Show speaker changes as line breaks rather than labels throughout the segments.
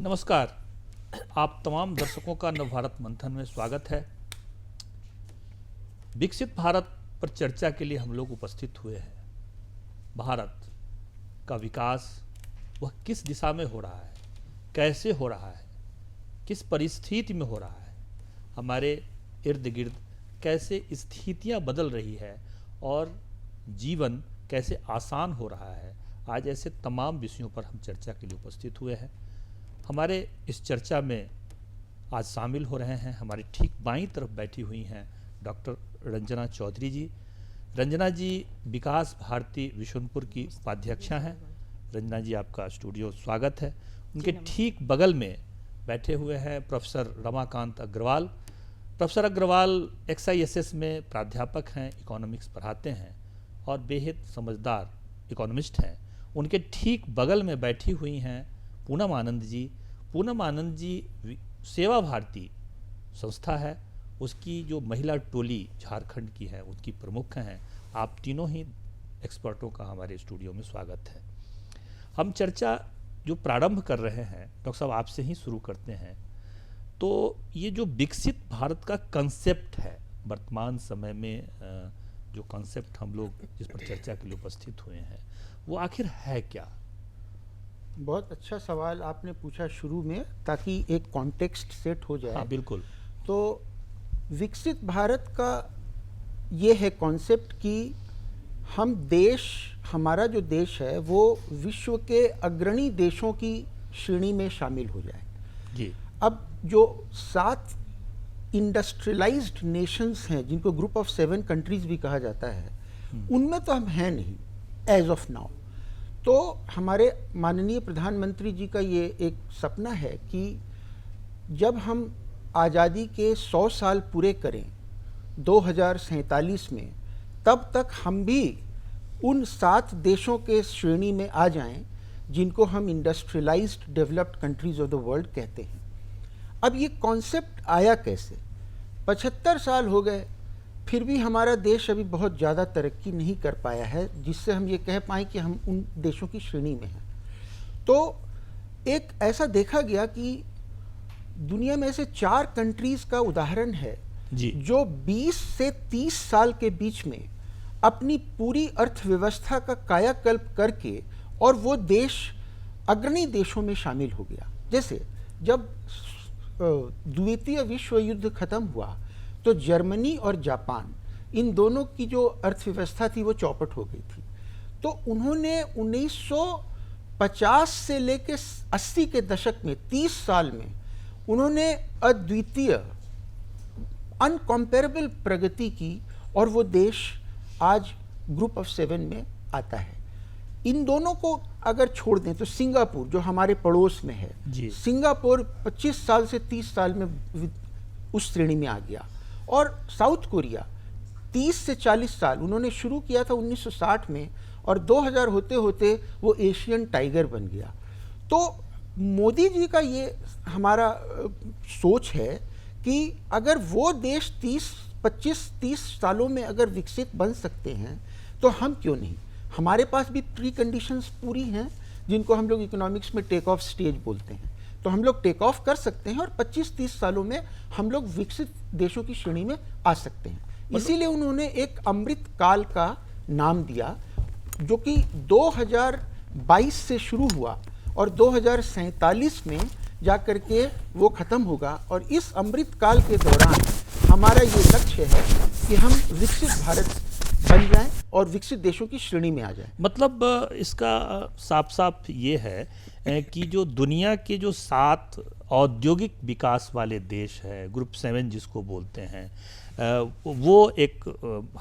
नमस्कार। आप तमाम दर्शकों का नवभारत मंथन में स्वागत है। विकसित भारत पर चर्चा के लिए हम लोग उपस्थित हुए हैं। भारत का विकास वह किस दिशा में हो रहा है, कैसे हो रहा है, किस परिस्थिति में हो रहा है, हमारे इर्द गिर्द कैसे स्थितियां बदल रही है और जीवन कैसे आसान हो रहा है। आज ऐसे तमाम विषयों पर हम चर्चा के लिए उपस्थित हुए हैं। हमारे इस चर्चा में आज शामिल हो रहे हैं, हमारी ठीक बाईं तरफ बैठी हुई हैं डॉक्टर रंजना चौधरी जी। रंजना जी विकास भारती विशुनपुर की उपाध्यक्षा हैं। रंजना जी, आपका स्टूडियो स्वागत है। उनके ठीक बगल में बैठे हुए हैं professor Ramakant Agrawal. Professor Agrawal XISS में प्राध्यापक हैं, इकोनॉमिक्स पढ़ाते हैं और बेहद समझदार इकोनॉमिस्ट हैं। उनके ठीक बगल में बैठी हुई हैं पूनम आनंद जी। पूनम आनंद जी सेवा भारती संस्था है, उसकी जो महिला टोली झारखंड की है उसकी प्रमुख हैं। आप तीनों ही एक्सपर्टों का हमारे स्टूडियो में स्वागत है। हम चर्चा जो प्रारंभ कर रहे हैं, डॉक्टर साहब आपसे ही शुरू करते हैं। तो ये जो विकसित भारत का कंसेप्ट है, वर्तमान समय में जो कंसेप्ट हम लोग जिस पर चर्चा के लिए उपस्थित हुए हैं, वो आखिर है क्या?
बहुत अच्छा सवाल आपने पूछा शुरू में, ताकि एक कॉन्टेक्स्ट सेट हो जाए।
हाँ, बिल्कुल।
तो विकसित भारत का ये है कॉन्सेप्ट कि हमारा जो देश है वो विश्व के अग्रणी देशों की श्रेणी में शामिल हो जाए
जी।
अब जो 7 इंडस्ट्रियलाइज्ड नेशंस हैं, जिनको ग्रुप ऑफ 7 कंट्रीज भी कहा जाता है, उनमें तो हम हैं नहीं एज ऑफ नाउ। तो हमारे माननीय प्रधानमंत्री जी का ये एक सपना है कि जब हम आज़ादी के 100 साल पूरे करें 2047 में, तब तक हम भी उन 7 देशों के श्रेणी में आ जाएं जिनको हम industrialised developed countries of the world कहते हैं। अब ये कॉन्सेप्ट आया कैसे? 75 साल हो गए, फिर भी हमारा देश अभी बहुत ज़्यादा तरक्की नहीं कर पाया है जिससे हम ये कह पाएँ कि हम उन देशों की श्रेणी में हैं। तो एक ऐसा देखा गया कि दुनिया में ऐसे 4 कंट्रीज़ का उदाहरण है
जी।
जो 20 से 30 साल के बीच में अपनी पूरी अर्थव्यवस्था का कायाकल्प करके और वो देश अग्रणी देशों में शामिल हो गया। जैसे जब द्वितीय विश्व युद्ध खत्म हुआ तो जर्मनी और जापान, इन दोनों की जो अर्थव्यवस्था थी वो चौपट हो गई थी। तो उन्होंने 1950 से लेकर 80 के दशक में 30 साल में उन्होंने अद्वितीय अनकंपेरेबल प्रगति की और वो देश आज ग्रुप ऑफ 7 में आता है। इन दोनों को अगर छोड़ दें तो सिंगापुर जो हमारे पड़ोस में है, सिंगापुर 25 साल से 30 साल में उस श्रेणी में आ गया। और साउथ कोरिया 30 से 40 साल उन्होंने शुरू किया था 1960 में, और 2000 होते होते वो एशियन टाइगर बन गया। तो मोदी जी का ये हमारा सोच है कि अगर वो देश 25-30 सालों में अगर विकसित बन सकते हैं तो हम क्यों नहीं। हमारे पास भी प्री कंडीशंस पूरी हैं जिनको हम लोग इकोनॉमिक्स में टेक ऑफ स्टेज बोलते हैं। तो हम लोग टेक ऑफ कर सकते हैं और 25-30 सालों में हम लोग विकसित देशों की श्रेणी में आ सकते हैं। इसीलिए उन्होंने एक अमृत काल का नाम दिया, जो कि 2022 से शुरू हुआ और 2047 में जाकर के वो खत्म होगा। और इस अमृत काल के दौरान हमारा ये लक्ष्य है कि हम विकसित भारत बन जाएं और विकसित देशों की श्रेणी में आ जाएं।
मतलब इसका साफ साफ ये है कि जो दुनिया के जो 7 औद्योगिक विकास वाले देश है, ग्रुप 7 जिसको बोलते हैं, वो एक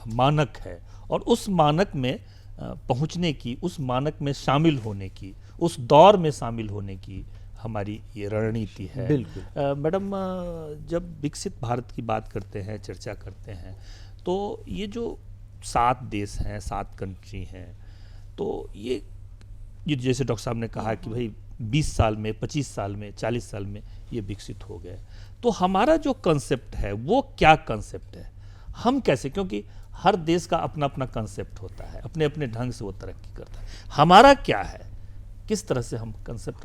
मानक है और उस मानक में पहुंचने की, उस मानक में शामिल होने की, उस दौर में शामिल होने की हमारी ये रणनीति है।
बिल्कुल।
मैडम, जब विकसित भारत की बात करते हैं, चर्चा करते हैं, तो ये जो 7 देश हैं, 7 कंट्री हैं, तो ये जैसे डॉक्टर साहब ने कहा कि भाई 20 साल में, 25 साल में, 40 साल में ये विकसित हो गए, तो हमारा जो कंसेप्ट है वो क्या कंसेप्ट है? हम कैसे, क्योंकि हर देश का अपना अपना कंसेप्ट होता है, अपने अपने ढंग से वो तरक्की करता है। हमारा क्या है, किस तरह से हम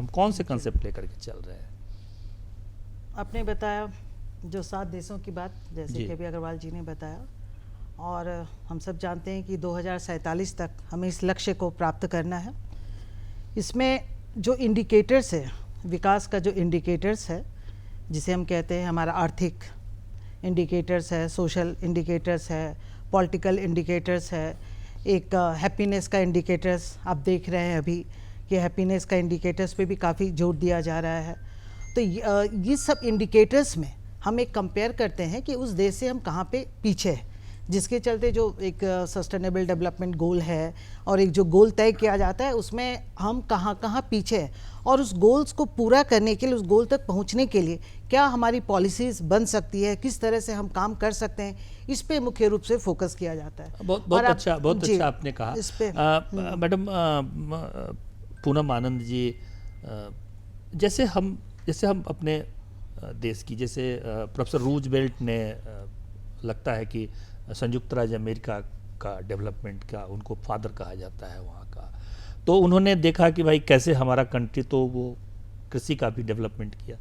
कौन से कंसेप्ट लेकर के चल रहे हैं?
आपने बताया जो 7 देशों की बात, जैसे
जी।
कि अभी अग्रवाल जी ने बताया, और हम सब जानते हैं कि 2047 तक हमें इस लक्ष्य को प्राप्त करना है। इसमें जो इंडिकेटर्स है, विकास का जो इंडिकेटर्स है, जिसे हम कहते हैं हमारा आर्थिक इंडिकेटर्स है, सोशल इंडिकेटर्स है, पॉलिटिकल इंडिकेटर्स है, एक हैप्पीनेस का इंडिकेटर्स आप देख रहे हैं अभी कि हैप्पीनेस का इंडिकेटर्स पे भी काफ़ी जोर दिया जा रहा है। तो ये सब इंडिकेटर्स में हम एक कंपेयर करते हैं कि उस देश से हम कहाँ पे पीछे हैं, जिसके चलते जो एक सस्टेनेबल डेवलपमेंट गोल है और एक जो गोल तय किया जाता है उसमें हम कहाँ कहाँ पीछे हैं, और उस गोल्स को पूरा करने के लिए, उस गोल तक पहुँचने के लिए क्या हमारी पॉलिसीज़ बन सकती है, किस तरह से हम काम कर सकते हैं, इस पे मुख्य रूप से फोकस किया जाता है।
बहुत
और
अच्छा, बहुत
जी,
अच्छा आपने कहा।
इस पे
मैडम पूनम आनंद जी, जैसे हम अपने देश की, जैसे प्रोफेसर रूजवेल्ट ने लगता है कि संयुक्त राज्य अमेरिका का डेवलपमेंट का उनको फादर कहा जाता है वहाँ का, तो उन्होंने देखा कि भाई कैसे हमारा कंट्री, तो वो कृषि का भी डेवलपमेंट किया।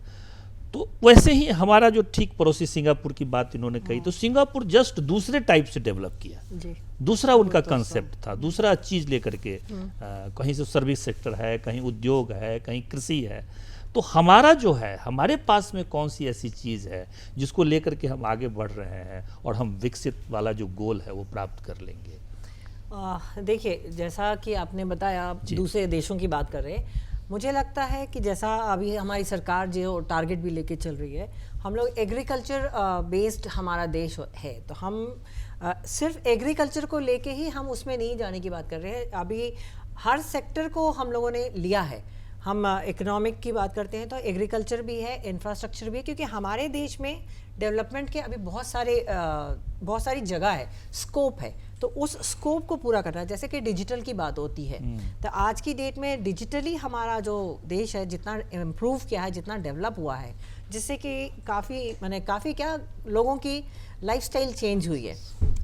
तो वैसे ही हमारा जो ठीक पड़ोसी सिंगापुर की बात इन्होंने कही, तो सिंगापुर जस्ट दूसरे टाइप से डेवलप किया,
जी,
दूसरा उनका कंसेप्ट था, दूसरा चीज लेकर के, कहीं से सर्विस सेक्टर है, कहीं उद्योग है, कहीं कृषि है। तो हमारा जो है, हमारे पास में कौन सी ऐसी चीज है जिसको लेकर के हम आगे बढ़ रहे हैं और हम विकसित वाला जो गोल है वो प्राप्त कर लेंगे?
देखिए, जैसा कि आपने बताया, आप दूसरे देशों की बात कर रहे हैं। मुझे लगता है कि जैसा अभी हमारी सरकार जो टारगेट भी लेके चल रही है, हम लोग एग्रीकल्चर बेस्ड हमारा देश है, तो हम सिर्फ एग्रीकल्चर को लेके ही हम उसमें नहीं जाने की बात कर रहे हैं। अभी हर सेक्टर को हम लोगों ने लिया है। हम इकोनॉमिक की बात करते हैं तो एग्रीकल्चर भी है, इंफ्रास्ट्रक्चर भी है, क्योंकि हमारे देश में डेवलपमेंट के अभी बहुत सारी जगह है, स्कोप है, तो उस स्कोप को पूरा करना है। जैसे कि डिजिटल की बात होती है, तो आज की डेट में डिजिटली हमारा जो देश है जितना इम्प्रूव किया है, जितना डेवलप हुआ है, जिससे कि काफ़ी क्या लोगों की लाइफस्टाइल चेंज हुई है।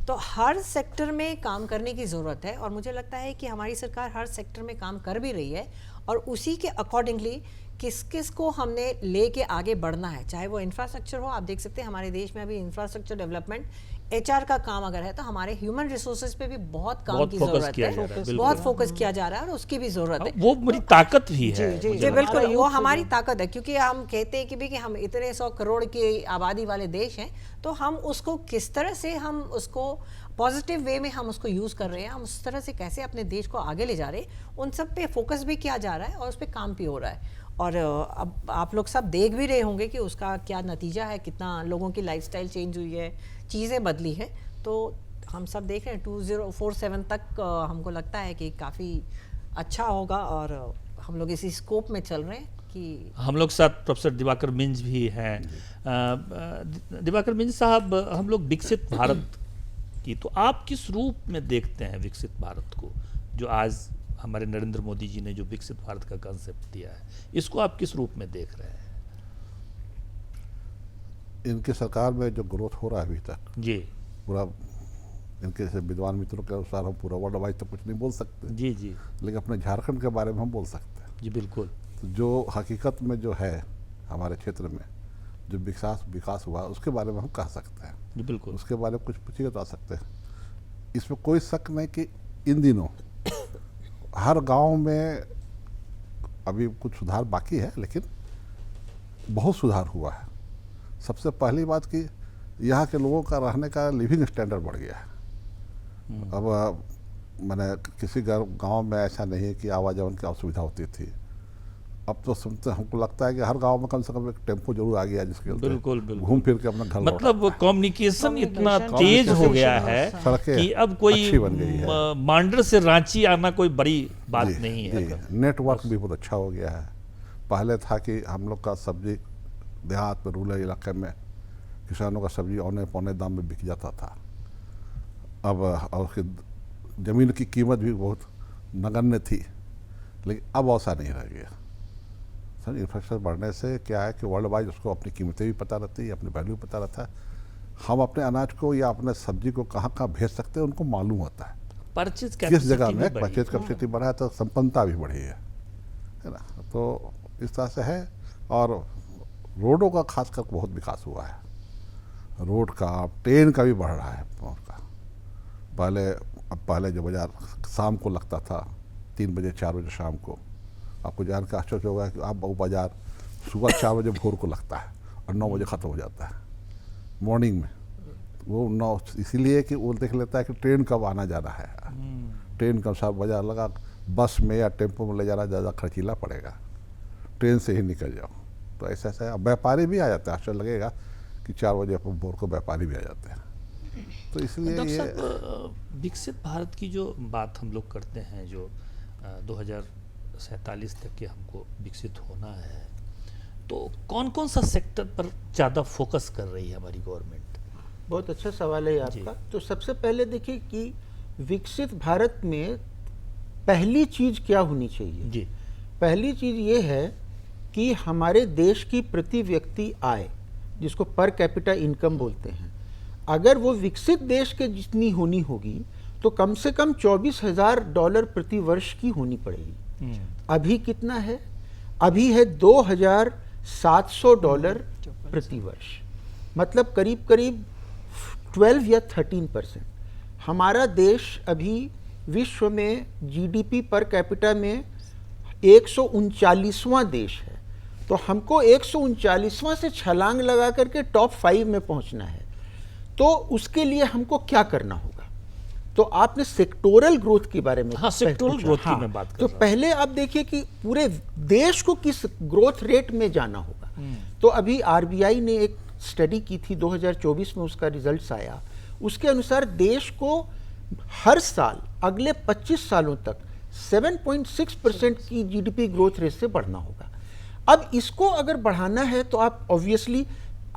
तो हर सेक्टर में काम करने की ज़रूरत है, और मुझे लगता है कि हमारी सरकार हर सेक्टर में काम कर भी रही है, और उसी के अकॉर्डिंगली किस किस को हमने लेके आगे बढ़ना है। चाहे वो इंफ्रास्ट्रक्चर हो, आप देख सकते हैं हमारे देश में अभी इंफ्रास्ट्रक्चर डेवलपमेंट, एचआर का काम अगर है तो हमारे ह्यूमन रिसोर्सेज पे भी बहुत काम की ज़रूरत है, बहुत फोकस किया जा रहा है, और उसकी भी ज़रूरत है।
वो बड़ी ताकत भी है।
जी बिल्कुल, वो हमारी ताकत है, क्योंकि हम कहते हैं कि भी कि हम इतने 100 करोड़ की आबादी वाले देश हैं, तो हम उसको किस तरह से हम उसको पॉजिटिव वे में हम उसको यूज़ कर रहे हैं, हम उस तरह से कैसे अपने देश को आगे ले जा रहे हैं, उन सब पे फोकस भी किया जा रहा है और उस पर काम भी हो रहा है। और अब आप लोग सब देख भी रहे होंगे कि उसका क्या नतीजा है, कितना लोगों की लाइफस्टाइल चेंज हुई है, चीज़ें बदली है। तो हम सब देख रहे हैं 2047 तक हमको लगता है कि काफ़ी अच्छा होगा, और हम लोग इसी स्कोप में चल रहे हैं कि
हम लोग साथ प्रोफेसर दिवाकर मिंज भी हैं। दिवाकर मिंज साहब, हम लोग विकसित भारत की, तो आप किस रूप में देखते हैं विकसित भारत को, जो आज हमारे नरेंद्र मोदी जी ने जो विकसित भारत का कंसेप्ट दिया है, इसको आप किस रूप में देख रहे हैं?
इनकी सरकार में जो ग्रोथ हो रहा है अभी तक,
जी
पूरा इनके से विद्वान मित्रों के अनुसार हम पूरा वर्ल्ड वाइड तो कुछ नहीं बोल सकते,
जी जी
लेकिन अपने झारखंड के बारे में हम बोल सकते हैं।
जी बिल्कुल।
तो जो हकीकत में जो है हमारे क्षेत्र में जो विकास हुआ उसके बारे में हम कह सकते हैं।
जी बिल्कुल।
उसके बारे में कुछ पूछिएगा तो आ सकते हैं। इसमें कोई शक नहीं कि इन दिनों हर गांव में अभी कुछ सुधार बाकी है, लेकिन बहुत सुधार हुआ है। सबसे पहली बात कि यहाँ के लोगों का रहने का लिविंग स्टैंडर्ड बढ़ गया है। अब मैंने किसी गांव में ऐसा नहीं है कि आवाजाही की असुविधा होती थी। अब तो सुनते हमको लगता है कि हर गांव में कम से कम एक टेम्पो जरूर आ गया, जिसके
बिल्कुल बिल्कुल
घूम फिर के अपना घर
मतलब कम्युनिकेशन इतना तेज हो गया है कि अब कोई
बन गई है।
मांडर से रांची आना कोई बड़ी बात नहीं है।
नेटवर्क भी बहुत अच्छा हो गया है। पहले था कि हम लोग का सब्जी देहात में, रूरल इलाके में किसानों का सब्जी औने पौने दाम में बिक जाता था। अब और उसकी ज़मीन की कीमत भी बहुत नगण्य थी, लेकिन अब ऐसा नहीं रह गया। सर, इंफ्रास्ट्रक्चर बढ़ने से क्या है कि वर्ल्ड वाइड उसको अपनी कीमतें भी पता रहती है, अपनी वैल्यू पता रहता है। हम अपने अनाज को या अपने सब्जी को कहाँ कहाँ भेज सकते हैं उनको मालूम होता है।
परचेज
किस जगह में परचेज कैपेसिटी बढ़ा है तो संपन्नता भी बढ़ी है ना। तो इस तरह से है। और रोडों का खासकर बहुत विकास हुआ है, रोड का, ट्रेन का भी बढ़ रहा है का। पहले जो बाजार शाम को लगता था 3 बजे 4 बजे शाम को, आपको जान के आश्चर्य होगा कि आप वो बाजार सुबह 4 बजे भोर को लगता है और 9 बजे ख़त्म हो जाता है मॉर्निंग में। वो 9 इसीलिए कि वो देख लेता है कि ट्रेन कब आना जाना है, ट्रेन कब साहब बाजार लगा, बस में या टेम्पो में ले जाना ज़्यादा खर्चीला पड़ेगा, ट्रेन से ही निकल जाओ। तो ऐसा ऐसा है। व्यापारी भी आ जाते हैं, आश्चर्य लगेगा कि 4 बजे भोर को व्यापारी भी आ जाते हैं। तो इसलिए
डॉक्टर
ये
साहब, विकसित भारत की जो बात हम लोग करते हैं, जो 2047 तक के हमको विकसित होना है, तो कौन कौन सा सेक्टर पर ज़्यादा फोकस कर रही है हमारी गवर्नमेंट?
बहुत अच्छा सवाल है आपका। तो सबसे पहले देखिए कि विकसित भारत में पहली चीज़ क्या होनी चाहिए।
जी,
पहली चीज़ ये है कि हमारे देश की प्रति व्यक्ति आय, जिसको पर कैपिटा इनकम बोलते हैं, अगर वो विकसित देश के जितनी होनी होगी तो कम से कम $24,000 प्रति वर्ष की होनी पड़ेगी। अभी कितना है? अभी है $2,700 प्रति वर्ष, मतलब करीब करीब 12 या 13%। हमारा देश अभी विश्व में जीडीपी पर कैपिटा में 139वां देश है। तो हमको 139वां से छलांग लगा करके टॉप 5 में पहुंचना है। तो उसके लिए हमको क्या करना होगा? तो आपने सेक्टोरल ग्रोथ के बारे में
सेक्टोरल ग्रोथ की मैं बात कर
तो
रहा हूं।
पहले आप देखिए कि पूरे देश को किस ग्रोथ रेट में जाना होगा। तो अभी आरबीआई ने एक स्टडी की थी 2024 में, उसका रिजल्ट्स आया। उसके अनुसार देश को हर साल अगले 25 सालों तक 7.6% की जीडीपी ग्रोथ रेट से बढ़ना होगा। अब इसको अगर बढ़ाना है तो आप ऑब्वियसली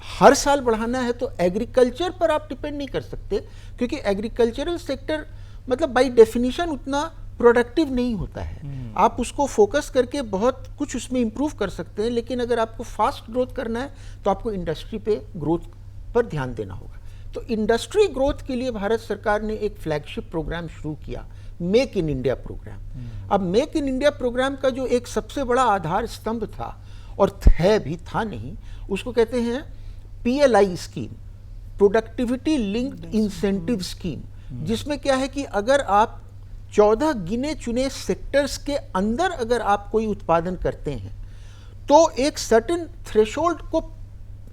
हर साल बढ़ाना है तो एग्रीकल्चर पर आप डिपेंड नहीं कर सकते, क्योंकि एग्रीकल्चरल सेक्टर मतलब बाय डेफिनेशन उतना प्रोडक्टिव नहीं होता है। आप उसको फोकस करके बहुत कुछ उसमें इंप्रूव कर सकते हैं, लेकिन अगर आपको फास्ट ग्रोथ करना है तो आपको इंडस्ट्री पे ग्रोथ पर ध्यान देना होगा। तो इंडस्ट्री ग्रोथ के लिए भारत सरकार ने एक फ्लैगशिप प्रोग्राम शुरू किया, मेक इन इंडिया प्रोग्राम। अब मेक इन इंडिया प्रोग्राम का जो एक सबसे बड़ा आधार स्तंभ था, और है भी, था नहीं, उसको कहते हैं PLI scheme, productivity linked incentive scheme, जिसमें क्या है कि अगर आप 14 गिने चुने सेक्टर्स के अंदर अगर आप कोई उत्पादन करते हैं तो एक सर्टेन थ्रेशोल्ड को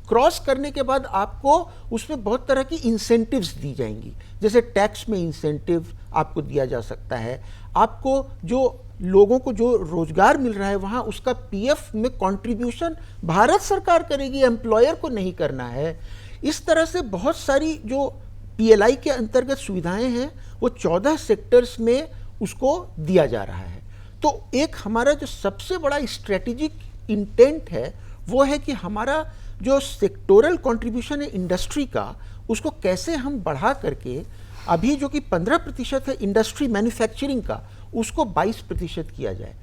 क्रॉस करने के बाद आपको उसमें बहुत तरह की इंसेंटिव्स दी जाएंगी। जैसे टैक्स में इंसेंटिव आपको दिया जा सकता है, आपको जो लोगों को जो रोजगार मिल रहा है वहाँ उसका PF में कंट्रीब्यूशन भारत सरकार करेगी, एम्प्लॉयर को नहीं करना है। इस तरह से बहुत सारी जो PLI के अंतर्गत सुविधाएं हैं वो 14 सेक्टर्स में उसको दिया जा रहा है। तो एक हमारा जो सबसे बड़ा स्ट्रेटेजिक इंटेंट है वो है कि हमारा जो सेक्टोरल कंट्रीब्यूशन है इंडस्ट्री का, उसको कैसे हम बढ़ा करके, अभी जो कि 15% है इंडस्ट्री मैन्युफैक्चरिंग का, उसको 22% किया जाए।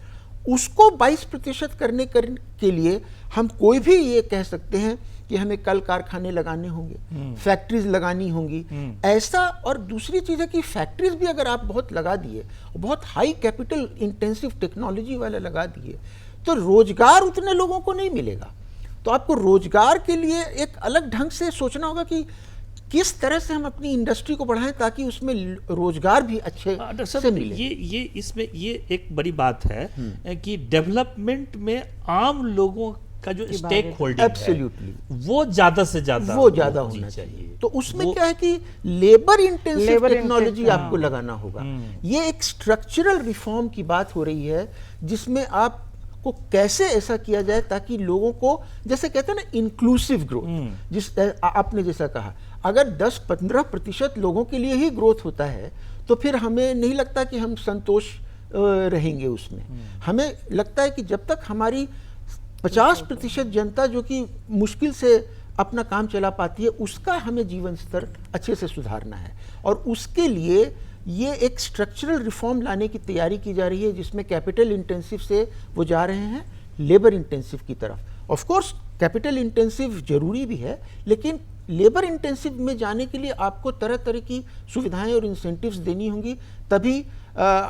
उसको 22% करने के लिए हम कोई भी ये कह सकते हैं कि हमें कल कारखाने लगाने होंगे, फैक्ट्रीज लगानी होंगी ऐसा। और दूसरी चीज़ है कि फैक्ट्रीज भी अगर आप बहुत लगा दिए, बहुत हाई कैपिटल इंटेंसिव टेक्नोलॉजी वाले लगा दिए, तो रोजगार उतने लोगों को नहीं मिलेगा। तो आपको रोजगार के लिए एक अलग ढंग से सोचना होगा कि किस तरह से हम अपनी इंडस्ट्री को बढ़ाएं ताकि उसमें रोजगार भी अच्छे से मिले।
ये इसमें ये एक बड़ी बात है कि डेवलपमेंट में आम लोगों का जो स्टेक होल्डिंग
एब्सोल्युटली
वो ज्यादा से ज्यादा
होना चाहिए। तो उसमें क्या है कि लेबर इंटेंसिव टेक्नोलॉजी आपको लगाना होगा। ये एक स्ट्रक्चरल रिफॉर्म की बात हो रही है जिसमें आप को कैसे ऐसा किया जाए ताकि लोगों को, जैसे कहते हैं ना, इंक्लूसिव ग्रोथ, जिस आपने जैसा कहा, अगर 10-15% लोगों के लिए ही ग्रोथ होता है तो फिर हमें नहीं लगता कि हम संतोष रहेंगे उसमें। हमें लगता है कि जब तक हमारी 50% जनता जो कि मुश्किल से अपना काम चला पाती है, उसका हमें जीवन स्तर अच्छे से सुधारना है। और उसके लिए ये एक स्ट्रक्चरल रिफॉर्म लाने की तैयारी की जा रही है जिसमें कैपिटल इंटेंसिव से वो जा रहे हैं लेबर इंटेंसिव की तरफ। ऑफ कोर्स कैपिटल इंटेंसिव जरूरी भी है, लेकिन लेबर इंटेंसिव में जाने के लिए आपको तरह तरह की सुविधाएं और इंसेंटिव्स देनी होंगी, तभी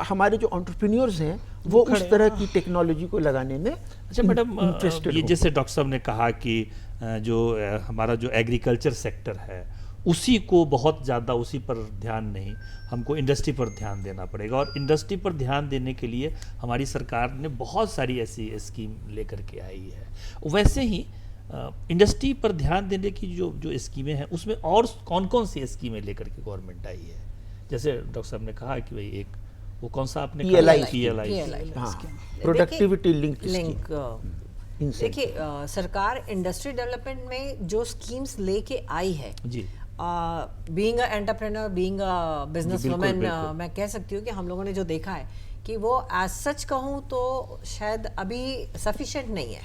हमारे जो एंटरप्रेन्योर्स हैं वो उस तरह की टेक्नोलॉजी को लगाने में
अच्छा मैडम,
इंटरेस्टेड
ये जैसे डॉक्टर साहब ने कहा कि जो हमारा जो एग्रीकल्चर सेक्टर है उसी को बहुत ज़्यादा उसी पर ध्यान नहीं, हमको इंडस्ट्री पर ध्यान देना पड़ेगा। और इंडस्ट्री पर ध्यान देने के लिए हमारी सरकार ने बहुत सारी ऐसी स्कीम लेकर के आई है। वैसे ही इंडस्ट्री पर ध्यान देने की जो जो स्कीमें हैं उसमें और कौन कौन सी स्कीमें लेकर के गवर्नमेंट आई है? जैसे डॉक्टर साहब ने कहा कि भाई एक वो कौन सा आपने
PLI, हाँ, प्रोडक्टिविटी लिंक।
देखिए सरकार इंडस्ट्री डेवलपमेंट में जो स्कीम्स लेके आई है
जी,
being a entrepreneur, being a business woman, मैं कह सकती हूँ कि हम लोगों ने जो देखा है कि वो एज सच कहूँ तो शायद अभी सफिशिएंट नहीं है,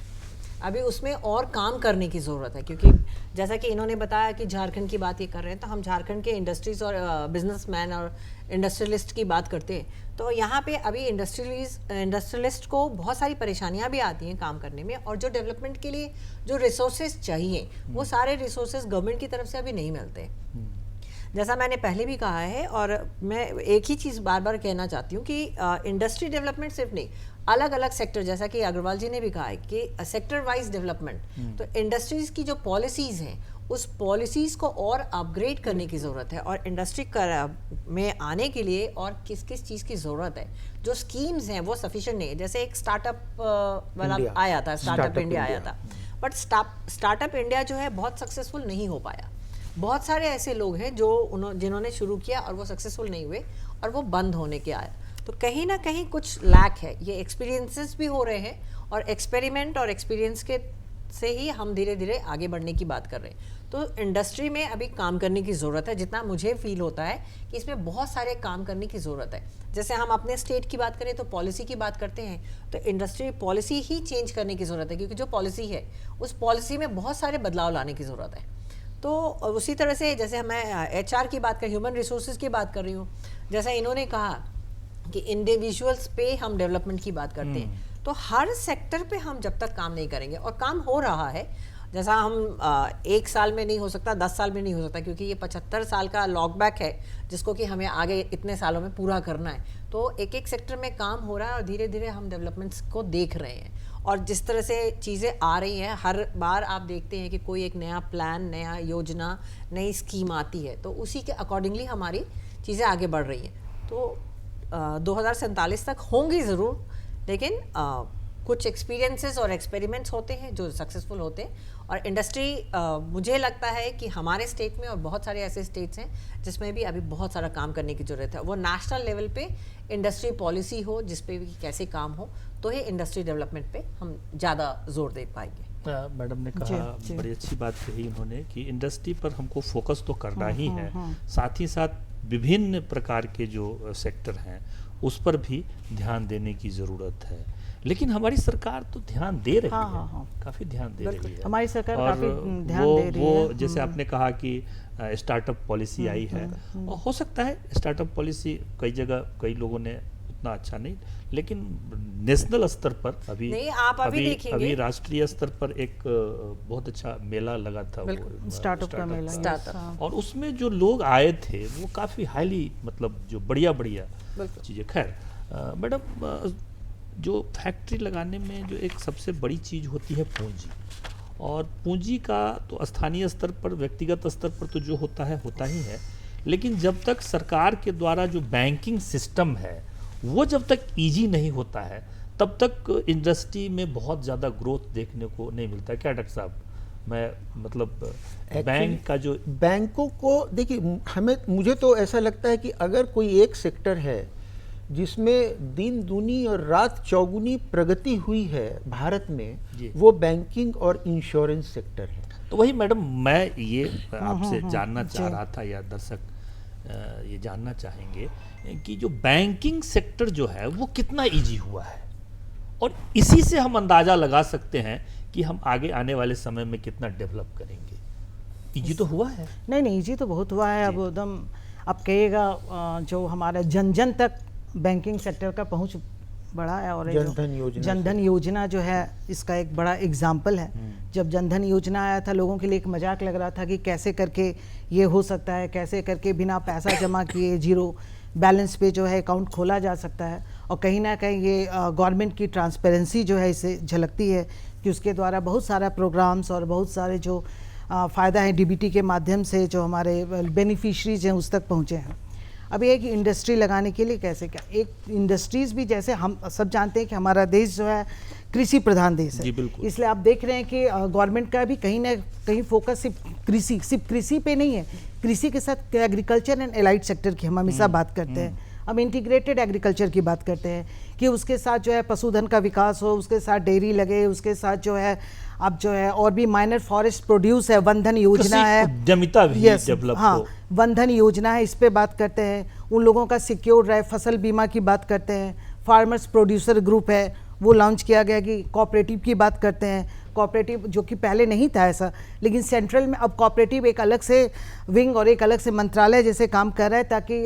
अभी उसमें और काम करने की ज़रूरत है। क्योंकि जैसा कि इन्होंने बताया कि झारखंड की बात ये कर रहे हैं, तो हम झारखंड के इंडस्ट्रीज और बिजनेसमैन और इंडस्ट्रियलिस्ट की बात करते हैं, तो यहाँ पे अभी इंडस्ट्रियलिस्ट को बहुत सारी परेशानियाँ भी आती हैं काम करने में, और जो डेवलपमेंट के लिए जो रिसोर्सेज चाहिए वो सारे रिसोर्सेज गवर्नमेंट की तरफ से अभी नहीं मिलते। जैसा मैंने पहले भी कहा है, और मैं एक ही चीज़ बार बार कहना चाहती हूँ कि इंडस्ट्री डेवलपमेंट सिर्फ नहीं, अलग अलग सेक्टर, जैसा कि अग्रवाल जी ने भी कहा है कि सेक्टर वाइज डेवलपमेंट, तो इंडस्ट्रीज की जो पॉलिसीज़ हैं उस पॉलिसीज़ को और अपग्रेड करने की ज़रूरत है। और इंडस्ट्री में आने के लिए और किस किस चीज़ की ज़रूरत है, जो स्कीम्स हैं वो सफिशिएंट नहीं है। जैसे एक स्टार्टअप वाला आया था, स्टार्टअप इंडिया आया था, बट स्टार्टअप इंडिया जो है बहुत सक्सेसफुल नहीं हो पाया। बहुत सारे ऐसे लोग हैं जो जिन्होंने शुरू किया और वो सक्सेसफुल नहीं हुए और वो बंद होने के आया। तो कहीं ना कहीं कुछ लैक है, ये एक्सपीरियंसेस भी हो रहे हैं, और एक्सपेरिमेंट और एक्सपीरियंस के से ही हम धीरे धीरे आगे बढ़ने की बात कर रहे हैं। तो इंडस्ट्री में अभी काम करने की ज़रूरत है, जितना मुझे फील होता है कि इसमें बहुत सारे काम करने की ज़रूरत है। जैसे हम अपने स्टेट की बात करें तो पॉलिसी की बात करते हैं, तो इंडस्ट्री पॉलिसी ही चेंज करने की ज़रूरत है, क्योंकि जो पॉलिसी है उस पॉलिसी में बहुत सारे बदलाव लाने की ज़रूरत है। तो उसी तरह से जैसे मैं HR की बात कर, ह्यूमन रिसोर्सेज की बात कर रही हूँ, जैसा इन्होंने कहा कि इंडिविजुअल्स पे हम डेवलपमेंट की बात करते हैं, तो हर सेक्टर पे हम जब तक काम नहीं करेंगे, और काम हो रहा है, जैसा हम 1 साल में नहीं हो सकता, 10 साल में नहीं हो सकता, क्योंकि ये 75 साल का लॉकबैक है जिसको कि हमें आगे इतने सालों में पूरा करना है। तो एक एक सेक्टर में काम हो रहा है और धीरे धीरे हम डेवलपमेंट्स को देख रहे हैं। और जिस तरह से चीज़ें आ रही हैं, हर बार आप देखते हैं कि कोई एक नया प्लान, नया योजना, नई स्कीम आती है, तो उसी के अकॉर्डिंगली हमारी चीज़ें आगे बढ़ रही हैं। तो 2047 तक होंगी ज़रूर, लेकिन कुछ एक्सपीरियंसेस और एक्सपेरिमेंट्स होते हैं जो सक्सेसफुल होते हैं। और इंडस्ट्री मुझे लगता है कि हमारे स्टेट में और बहुत सारे ऐसे स्टेट्स हैं जिसमें भी अभी बहुत सारा काम करने की ज़रूरत है। वो नेशनल लेवल पे इंडस्ट्री पॉलिसी हो जिस पे भी कैसे काम हो, तो ही इंडस्ट्री डेवलपमेंट पे हम ज़्यादा जोर दे पाएंगे।
मैडम ने कहा, बड़ी अच्छी बात कही उन्होंने कि इंडस्ट्री पर हमको फोकस तो करना ही है, साथ ही साथ विभिन्न प्रकार के जो सेक्टर हैं उस पर भी ध्यान देने की ज़रूरत है। लेकिन हमारी सरकार तो ध्यान दे रही है, काफ़ी ध्यान दे रही है
हमारी सरकार,
और
काफी ध्यान दे रही है।
जैसे आपने कहा कि स्टार्टअप पॉलिसी आई है, और हो सकता है स्टार्टअप पॉलिसी कई जगह कई लोगों ने उतना अच्छा नहीं, लेकिन नेशनल स्तर पर अभी
नहीं, आप
अभी राष्ट्रीय स्तर पर एक बहुत अच्छा मेला लगा था,
स्टार्टअप का मेला,
और उसमें जो लोग आए थे वो काफ़ी हाईली, मतलब जो बढ़िया चीज़ें। खैर मैडम, जो फैक्ट्री लगाने में जो एक सबसे बड़ी चीज़ होती है पूंजी, और पूंजी का तो स्थानीय स्तर पर, व्यक्तिगत स्तर पर तो जो होता ही है, लेकिन जब तक सरकार के द्वारा जो बैंकिंग सिस्टम है वो जब तक इजी नहीं होता है तब तक इंडस्ट्री में बहुत ज़्यादा ग्रोथ देखने को नहीं मिलता है। क्या डॉक्टर साहब, मैं मतलब बैंक का जो
बैंकों को देखिए, मुझे तो ऐसा लगता है कि अगर कोई एक सेक्टर है जिसमें दिन दूनी और रात चौगुनी प्रगति हुई है भारत में, वो बैंकिंग और इंश्योरेंस सेक्टर है।
तो वही मैडम, मैं ये आपसे जानना चाह रहा था, या दर्शक ये जानना चाहेंगे कि जो बैंकिंग सेक्टर जो है वो कितना इजी हुआ है, और इसी से हम अंदाज़ा लगा सकते हैं कि हम आगे आने वाले समय में कितना डेवलप करेंगे। इजी तो हुआ है?
नहीं, इजी तो बहुत हुआ है। अब एकदम आप कहिएगा जो हमारा जन जन तक बैंकिंग सेक्टर का पहुंच बढ़ा है। और ये जो
जनधन योजना
जनधन योजना जो है इसका एक बड़ा एग्जाम्पल है। जब जनधन योजना आया था लोगों के लिए एक मजाक लग रहा था कि कैसे करके ये हो सकता है, कैसे करके बिना पैसा जमा किए जीरो बैलेंस पे जो है अकाउंट खोला जा सकता है। और कहीं ना कहीं ये गवर्नमेंट की ट्रांसपेरेंसी जो है इसे झलकती है कि उसके द्वारा बहुत सारा प्रोग्राम्स और बहुत सारे जो फ़ायदा है डीबीटी के माध्यम से जो हमारे बेनिफिशरीज हैं उस तक पहुँचे हैं। अब ये कि इंडस्ट्री लगाने के लिए कैसे क्या, एक इंडस्ट्रीज़ भी जैसे हम सब जानते हैं कि हमारा देश जो है कृषि प्रधान देश है, इसलिए आप देख रहे हैं कि गवर्नमेंट का भी कहीं ना कहीं फोकस सिर्फ कृषि पे नहीं है। कृषि के साथ एग्रीकल्चर एंड एलाइड सेक्टर की हम हमेशा बात करते हैं। हम इंटीग्रेटेड एग्रीकल्चर की बात करते हैं कि उसके साथ जो है पशुधन का विकास हो, उसके साथ डेयरी लगे, उसके साथ जो है अब जो है और भी माइनर फॉरेस्ट प्रोड्यूस है, वन धन योजना है,
उद्यमिता भी डेवलप
हाँ,
हो।
वन धन योजना है, इस पे बात करते हैं। उन लोगों का सिक्योर रहे, फसल बीमा की बात करते हैं। फार्मर्स प्रोड्यूसर ग्रुप है वो लॉन्च किया गया कि कोऑपरेटिव की बात करते हैं। कोऑपरेटिव जो कि पहले नहीं था ऐसा, लेकिन सेंट्रल में अब कोऑपरेटिव एक अलग से विंग और एक अलग से मंत्रालय जैसे काम कर रहा है ताकि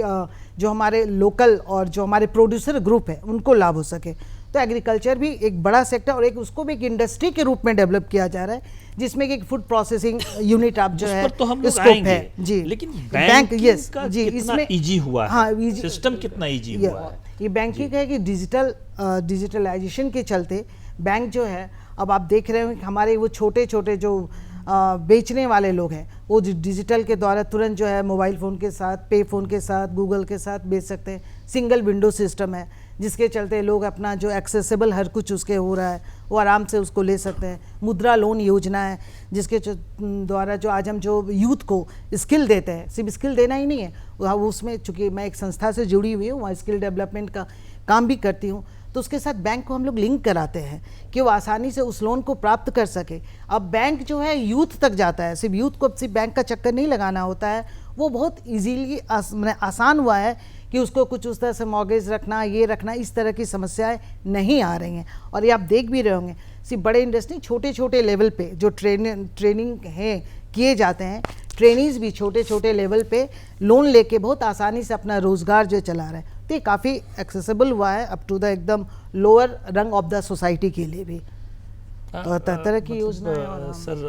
जो हमारे लोकल और जो हमारे प्रोड्यूसर ग्रुप है उनको लाभ हो सके। तो एग्रीकल्चर भी एक बड़ा सेक्टर और एक उसको भी एक इंडस्ट्री के रूप में डेवलप किया जा रहा है जिसमें कि एक फूड प्रोसेसिंग यूनिट आप जो है
तो हम लोग
स्कोप
आएंगे
है जी।
लेकिन
बैंक
यस
का जी
कितना
इसमें
इजी हुआ है,
हाँ,
सिस्टम कितना इजी हुआ है।
ये बैंकिंग है कि डिजिटलाइजेशन के चलते बैंक जो है अब आप देख रहे हो कि हमारे वो छोटे छोटे जो बेचने वाले लोग हैं वो डिजिटल के द्वारा तुरंत जो है मोबाइल फ़ोन के साथ, पे फ़ोन के साथ, गूगल के साथ बेच सकते हैं। सिंगल विंडो सिस्टम है जिसके चलते लोग अपना जो एक्सेसिबल हर कुछ उसके हो रहा है वो आराम से उसको ले सकते हैं। मुद्रा लोन योजना है जिसके द्वारा जो आज हम जो यूथ को स्किल देते हैं, सिर्फ स्किल देना ही नहीं है, उसमें चूँकि मैं एक संस्था से जुड़ी हुई हूँ, वहाँ स्किल डेवलपमेंट का काम भी करती हूँ, तो उसके साथ बैंक को हम लोग लिंक कराते हैं कि वो आसानी से उस लोन को प्राप्त कर सके। अब बैंक जो है यूथ तक जाता है, सिर्फ यूथ को सिर्फ बैंक का चक्कर नहीं लगाना होता है, वो बहुत इजीली आसान हुआ है कि उसको कुछ उस तरह से मॉर्गेज रखना, ये रखना, इस तरह की समस्याएं नहीं आ रही हैं। और ये आप देख भी रहे होंगे सिर्फ बड़े इंडस्ट्री छोटे छोटे लेवल पे जो ट्रेनिंग है किए जाते हैं, ट्रेनीज भी छोटे छोटे लेवल पे लोन लेके बहुत आसानी से अपना रोजगार जो चला रहे हैं। तो ये काफ़ी एक्सेसिबल हुआ है अप टू द एकदम लोअर रंग ऑफ द सोसाइटी के लिए भी। तो तरह की योजना है। और
सर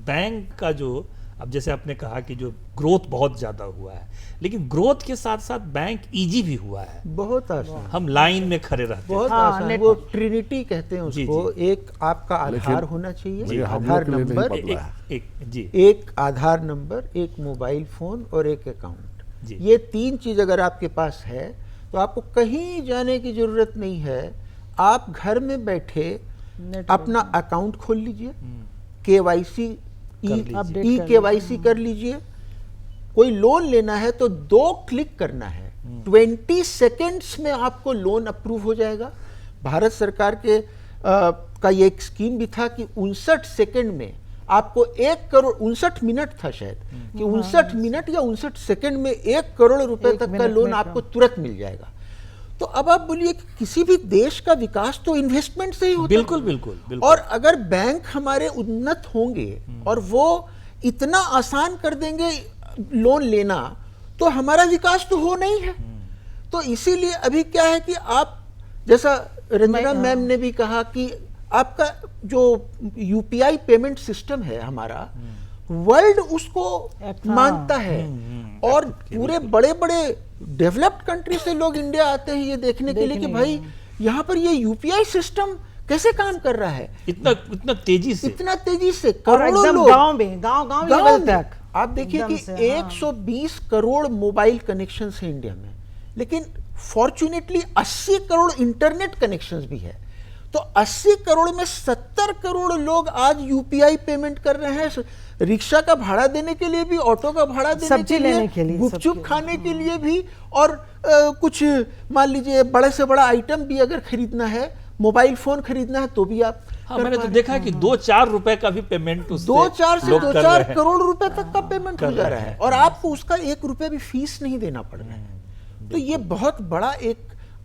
बैंक का जो अब जैसे आपने कहा कि जो ग्रोथ बहुत ज़्यादा हुआ है, लेकिन ग्रोथ के साथ साथ बैंक इजी भी हुआ है।
बहुत आसान,
हम लाइन में खड़े रहते हैं।
बहुत आसान। वो ट्रिनिटी कहते हैं
जी,
उसको। एक आपका आधार होना चाहिए, आधार नंबर, एक आधार नंबर, एक मोबाइल फोन और एक अकाउंट। ये तीन चीज अगर आपके पास है तो आपको कहीं जाने की जरूरत नहीं है। आप घर में बैठे अपना अकाउंट खोल लीजिए, केवाईसी ई केवाईसी कर लीजिए। कोई लोन लेना है तो 2 क्लिक करना है, 20 सेकेंड्स में आपको लोन अप्रूव हो जाएगा। भारत सरकार के का ये एक स्कीम भी था कि 59 सेकेंड में आपको 1 करोड़, 59 मिनट था शायद, कि 59 मिनट या 59 सेकेंड में 1 करोड़ रुपए तक का लोन आपको तुरंत मिल जाएगा। तो अब आप बोलिए कि किसी भी देश का विकास तो इन्वेस्टमेंट से ही होता है।
बिल्कुल बिल्कुल बिल्कुल।
और अगर बैंक हमारे उन्नत होंगे और वो इतना आसान कर देंगे लोन लेना, तो हमारा विकास तो हो नहीं है। तो इसीलिए अभी क्या है कि आप, जैसा रंजना मैम ने भी कहा कि आपका जो यूपीआई पेमेंट सिस्टम है हमारा, वर्ल्ड उसको मानता है। और पूरे बड़े बड़े डेवलप्ड कंट्री से लोग इंडिया आते हैं ये देखने के लिए कि भाई यहाँ पर ये यूपीआई सिस्टम कैसे काम कर रहा है,
इतना तेजी से,
करोड़ों लोग
गांव तक।
आप देखिए कि 120 करोड़ मोबाइल कनेक्शंस हैं इंडिया में, लेकिन फॉर्चुनेटली 80 करोड़ इंटरनेट कनेक्शंस भी है। तो 80 करोड़ में 70 करोड़ लोग आज यूपीआई पेमेंट कर रहे हैं, रिक्शा का भाड़ा देने के लिए भी, ऑटो का भाड़ा देने के लिए, गुपचुप खाने के लिए भी, और कुछ मान लीजिए बड़े से बड़ा आइटम भी अगर खरीदना है, मोबाइल फोन खरीदना है तो भी आप
मैंने तो देखा है कि 2-4 रुपए का भी पेमेंट
2-4 करोड़ रुपए तक का पेमेंट हो जा रहा है, और आपको उसका 1 रुपया भी फीस नहीं देना पड़ रहा है। तो ये बहुत बड़ा एक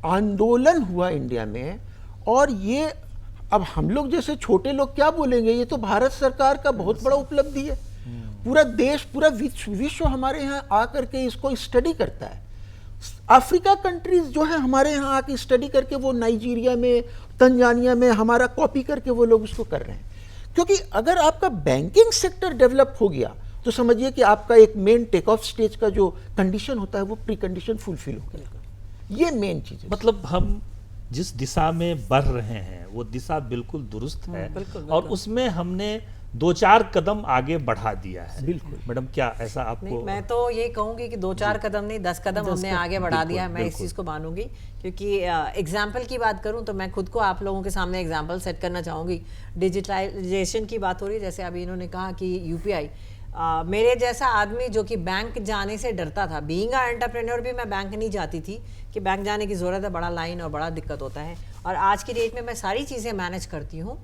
आंदोलन हुआ इंडिया में। और ये अब हम लोग जैसे छोटे लोग क्या बोलेंगे, ये तो भारत सरकार का बहुत बड़ा उपलब्धि है। पूरा देश, पूरा विश्व हमारे यहाँ आकर के इसको स्टडी करता है। अफ्रीका कंट्रीज जो है हमारे यहाँ आके स्टडी करके वो नाइजीरिया में, तंजानिया में हमारा कॉपी करके वो लोग उसको कर रहे हैं। क्योंकि अगर आपका बैंकिंग सेक्टर डेवलप हो गया तो समझिए कि आपका एक मेन टेक ऑफ स्टेज का जो कंडीशन होता है वो प्री कंडीशन फुलफिल हो गया। ये मेन चीज है।
मतलब हम जिस दिशा में बढ़ रहे हैं वो दिशा बिल्कुल दुरुस्त है, और उसमें हमने 2-4 कदम आगे बढ़ा दिया है।
बिल्कुल।
मैडम क्या ऐसा आपको?
नहीं, मैं तो ये कहूंगी कि 2-4 कदम नहीं, 10 कदम हमने आगे बढ़ा दिया है। मैं इस चीज़ को मानूंगी, क्योंकि एग्जाम्पल की बात करूं तो मैं खुद को आप लोगों के सामने एग्जाम्पल सेट करना चाहूंगी। डिजिटलाइजेशन की बात हो रही है, जैसे अभी इन्होंने कहा कि यूपीआई, मेरे जैसा आदमी जो कि बैंक जाने से डरता था, बीइंग अ एंटरप्रेन्योर भी मैं बैंक नहीं जाती थी कि बैंक जाने की ज़रूरत है, बड़ा लाइन और बड़ा दिक्कत होता है। और आज की डेट में मैं सारी चीज़ें मैनेज करती हूँ,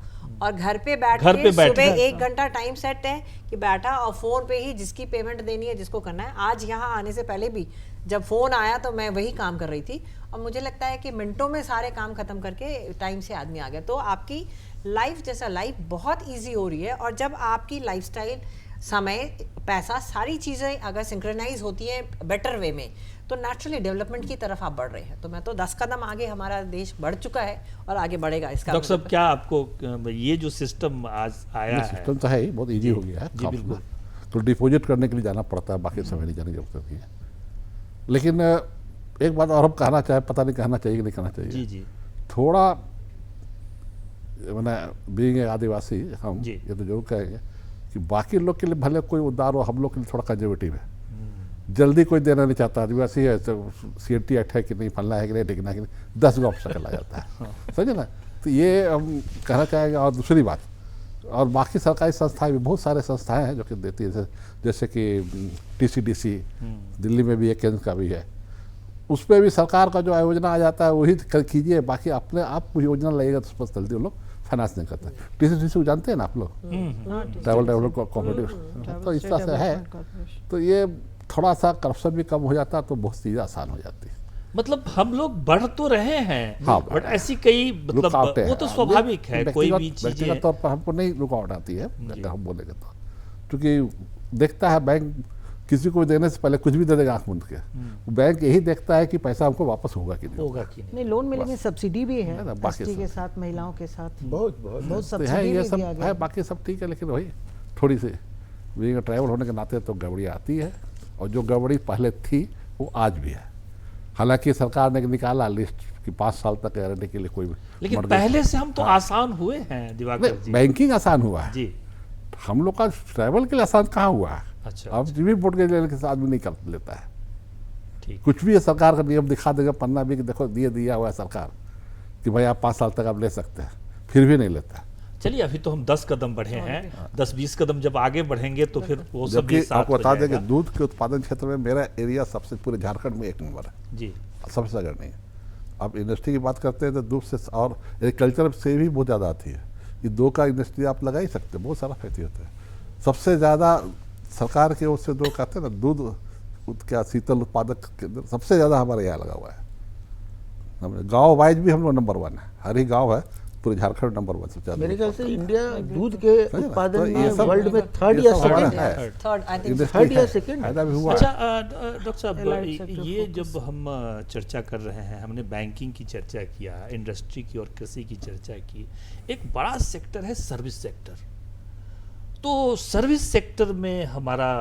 और घर पे बैठ के सुबह 1 घंटा टाइम सेट है कि बैठा और फ़ोन पे ही जिसकी पेमेंट देनी है, जिसको करना है। आज यहाँ आने से पहले भी जब फ़ोन आया तो मैं वही काम कर रही थी, और मुझे लगता है कि मिनटों में सारे काम ख़त्म करके टाइम से आदमी आ गया। तो आपकी लाइफ जैसा लाइफ बहुत ईजी हो रही है, और जब आपकी लाइफस्टाइल, समय, पैसा, सारी चीज़ें अगर सिंक्रोनाइज होती हैं बेटर वे में, तो नेचुरली डेवलपमेंट की तरफ आप बढ़ रहे हैं। तो मैं तो 10 कदम आगे, हमारा देश बढ़ चुका है और आगे बढ़ेगा। इसका
डॉक्टर साहब क्या आपको ये जो सिस्टम आज आया है?
सिस्टम तो है ही, बहुत इजी हो गया है।
जी बिल्कुल।
तो डिपॉजिट करने के लिए जाना पड़ता है, बाकी समय नहीं जाने की जरूरत नहीं है। लेकिन एक बात और हम कहना चाहे, पता नहीं कहना चाहिए कि नहीं कहना चाहिए।
जी जी।
थोड़ा मैंने बीइंग आदिवासी हम
जी।
ये तो जरूर कहेंगे कि बाकी लोग के लिए भले कोई उदार हो, हम लोग के लिए थोड़ा कंजर्वेटिव है। जल्दी कोई देना नहीं चाहता। आदिवासी है तो CNT एक्ट है कि नहीं, फलना है कि नहीं, टिकना है कि नहीं, 10 गो ऑब्स्टेकल आ जाता है। समझे ना? तो ये हम कहना चाहेंगे। और दूसरी बात, और बाकी सरकारी संस्थाएं भी, बहुत सारे संस्थाएं हैं जो कि देती है, जैसे कि TCDC दिल्ली में भी है, केंद्र का भी है। उस पर भी सरकार का जो योजना आ जाता है वही कीजिए, बाकी अपने आप योजना लगेगा तो उस पर जल्दी वो लोग फाइनेंस नहीं करते। TCDC को जानते हैं ना आप लोग, ट्रैवल डेवलप कोऑपरेटिव, तो इस तरह से है। तो ये थोड़ा सा करप्शन भी कम हो जाता है तो बहुत चीज़ें आसान हो जाती है।
मतलब हम लोग बढ़ तो रहे हैं,
हाँ,
बट ऐसी कई मतलब वो तो स्वाभाविक है, कोई भी चीजें
व्यक्तिगत तौर पर हमको नहीं रुकावट आती है, अगर हम बोलेंगे तो। क्योंकि देखता है बैंक किसी को देने से पहले कुछ भी दे देगा आंख मूंद के। बैंक यही देखता है कि पैसा हमको वापस होगा कि नहीं
होगा कि नहीं।
नहीं, लोन मिलेंगे, सब्सिडी भी है
ना, बाकी
ST के
सब।
साथ, महिलाओं के साथ
बहुत बहुत
बहुत
तो
सब्सिडी
है, ये
भी
सब
दिया गया
है। बाकी सब ठीक है, लेकिन वही थोड़ी सी ट्रैवल होने के नाते तो गड़बड़ी आती है, और जो गड़बड़ी पहले थी वो आज भी है। हालांकि सरकार ने निकाला लिस्ट कि 5 साल तक गारंटी के लिए कोई,
लेकिन पहले से हम तो आसान हुए हैं दिवाकर जी।
बैंकिंग आसान हुआ है
जी।
हम लोग का ट्रैवल के लिए आसान कहाँ हुआ है?
अच्छा,
अब जीवी बोर्ड के लेने के साथ आदमी नहीं कर लेता है।
ठीक।
कुछ भी है, सरकार का नियम दिखा देगा, पन्ना भी कि देखो दिया हुआ है सरकार कि भाई आप 5 साल तक आप ले सकते हैं, फिर भी नहीं लेता।
चलिए अभी तो हम 10 कदम बढ़े हैं, 10-20 कदम जब आगे बढ़ेंगे तो फिर वो सब भी
जबकि
साथ
आपको
हो
बता दें कि
जाएगा।
दूध के उत्पादन क्षेत्र में मेरा एरिया सबसे पूरे झारखंड में 1 नंबर है,
जी।
सबसे अगर नहीं। आप इंडस्ट्री की बात करते हैं तो दूध से और एग्रीकल्चर से भी बहुत ज़्यादा आती है। ये 2 का इंडस्ट्री आप लगा ही सकते हैं, बहुत सारा फैक्ट्री होता है। सबसे ज़्यादा सरकार की ओर से 2 कहते हैं ना, दूध क्या शीतल उत्पादक केंद्र सबसे ज़्यादा हमारे यहाँ लगा हुआ है। गाँव वाइज भी हम लोग नंबर 1 है, हर ही गाँव है पूरे झारखंड नंबर 1 सबसे ज़्यादा।
मेरे ख्याल से इंडिया दूध के उत्पादन
तो
में
ये सब-
वर्ल्ड में
ये
3rd या
सब हमारा
2nd है।
है।
Third I think
industry
3rd या
है,
2nd
फायदा भी हुआ है।
अच्छा डॉक्टर साहब,
Allied sector
ये
focus।
जब हम चर्चा कर रहे हैं, हमने बैंकिंग की चर्चा किया, इंडस्ट्री की और कृषि की चर्चा की, एक बड़ा सेक्टर है सर्विस सेक्टर। तो सर्विस सेक्टर में हमारा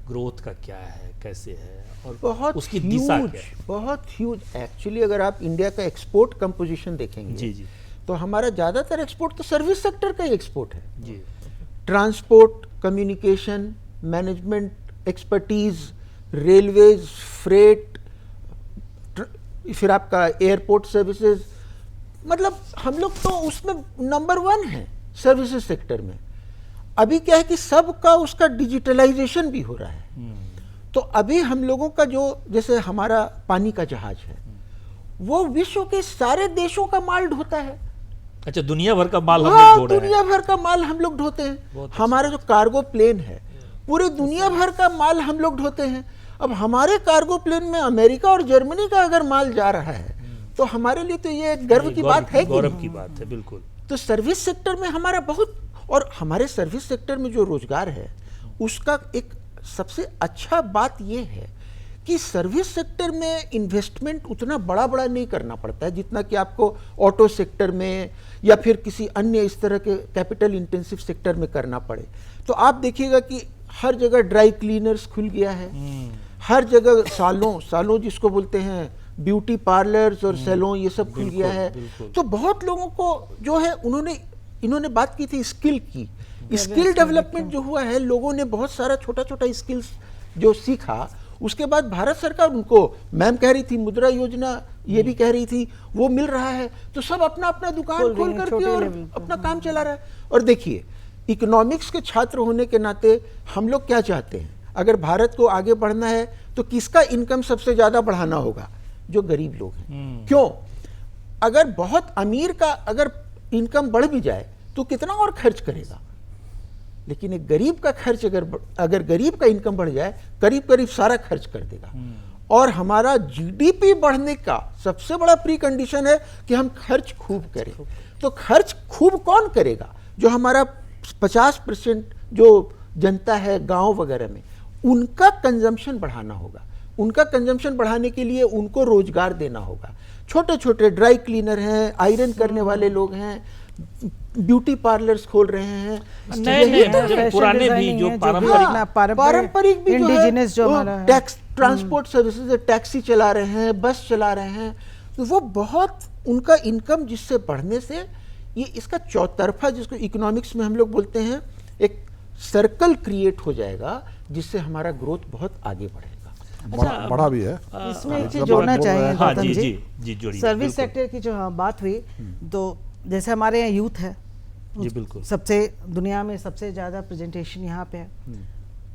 ग्रोथ का क्या है, कैसे है, और
बहुत
उसकी दिशा
ह्यूज,
क्या है?
बहुत ह्यूज। एक्चुअली अगर आप इंडिया का एक्सपोर्ट कंपोजिशन देखेंगे
जी जी
तो हमारा ज़्यादातर एक्सपोर्ट तो सर्विस सेक्टर का ही एक्सपोर्ट है।
जी।
Transport, communication, management expertise, railways, freight, फिर आपका एयरपोर्ट सर्विसेज, मतलब हम लोग तो उसमें नंबर 1 है सर्विसेज सेक्टर में। अभी क्या है कि सबका उसका डिजिटलाइजेशन भी हो रहा है। तो अभी हम लोगों का जो, जैसे हमारा पानी का जहाज है, वो विश्व के सारे देशों का माल ढोता है।
अच्छा, दुनिया भर का माल हम
हाँ,
लोग ढो रहे हैं।
दुनिया भर का माल हम लोग ढोते हैं।
बहुत अच्छा।
हमारा जो कार्गो प्लेन है, पूरे दुनिया भर का माल हम लोग ढोते हैं। अब हमारे कार्गो प्लेन में अमेरिका और जर्मनी का अगर माल जा रहा है तो हमारे लिए तो ये गर्व की बात है कि
गौरव की बात है, बिल्कुल।
तो सर्विस सेक्टर में हमारा बहुत, और हमारे सर्विस सेक्टर में जो रोजगार है उसका एक सबसे अच्छा बात यह है कि सर्विस सेक्टर में इन्वेस्टमेंट उतना बड़ा बड़ा नहीं करना पड़ता है जितना कि आपको ऑटो सेक्टर में या फिर किसी अन्य इस तरह के कैपिटल इंटेंसिव सेक्टर में करना पड़े। तो आप देखिएगा कि हर जगह ड्राई क्लीनर्स खुल गया है, हर जगह सालों जिसको बोलते हैं ब्यूटी पार्लर्स और सैलून, ये सब खुल गया है। तो बहुत लोगों को जो है इन्होंने बात की थी स्किल की, स्किल डेवलपमेंट जो हुआ है, लोगों ने बहुत सारा छोटा छोटा स्किल्स जो सीखा। उसके बाद भारत सरकार उनको, मैम कह रही थी मुद्रा योजना, ये भी कह रही थी, वो मिल रहा है। तो सब अपना अपना दुकान खोल करके और अपना काम चला रहा है। और देखिए, इकोनॉमिक्स के छात्र होने के नाते हम लोग क्या चाहते हैं, अगर भारत को आगे बढ़ना है तो किसका इनकम सबसे ज्यादा बढ़ाना होगा? जो गरीब लोग हैं। क्यों? अगर बहुत अमीर का अगर इनकम बढ़ भी जाए तो कितना और खर्च करेगा, लेकिन एक गरीब का खर्च अगर गरीब का इनकम बढ़ जाए करीब करीब सारा खर्च कर देगा। और हमारा जीडीपी बढ़ने का सबसे बड़ा प्री कंडीशन है कि हम खर्च खूब करें। तो खर्च खूब कौन करेगा? जो हमारा 50% जो जनता है गांव वगैरह में, उनका कंजम्पशन बढ़ाना होगा। उनका कंजम्पशन बढ़ाने के लिए उनको रोजगार देना होगा। छोटे छोटे ड्राई क्लीनर हैं, आयरन करने वाले लोग हैं, ब्यूटी पार्लर्स खोल रहे हैं,
नए पुराने भी जो
पारंपरिक भी इंडिजिनस जो टैक्स ट्रांसपोर्ट सर्विसेज, टैक्सी चला रहे हैं, बस चला रहे हैं। तो वो बहुत उनका इनकम जिससे बढ़ने से ये इसका चौतरफा, जिसको इकोनॉमिक्स में हम लोग बोलते हैं, एक सर्कल क्रिएट हो जाएगा जिससे हमारा ग्रोथ बहुत आगे बढ़ेगा।
बड़ा भी है।
इसमें एक चीज जोड़ना चाहिए गौतम
जी,
सर्विस सेक्टर की जो बात हुई, तो जैसे हमारे यहाँ यूथ है
जी, बिल्कुल
सबसे दुनिया में सबसे ज़्यादा प्रेजेंटेशन यहाँ पे है।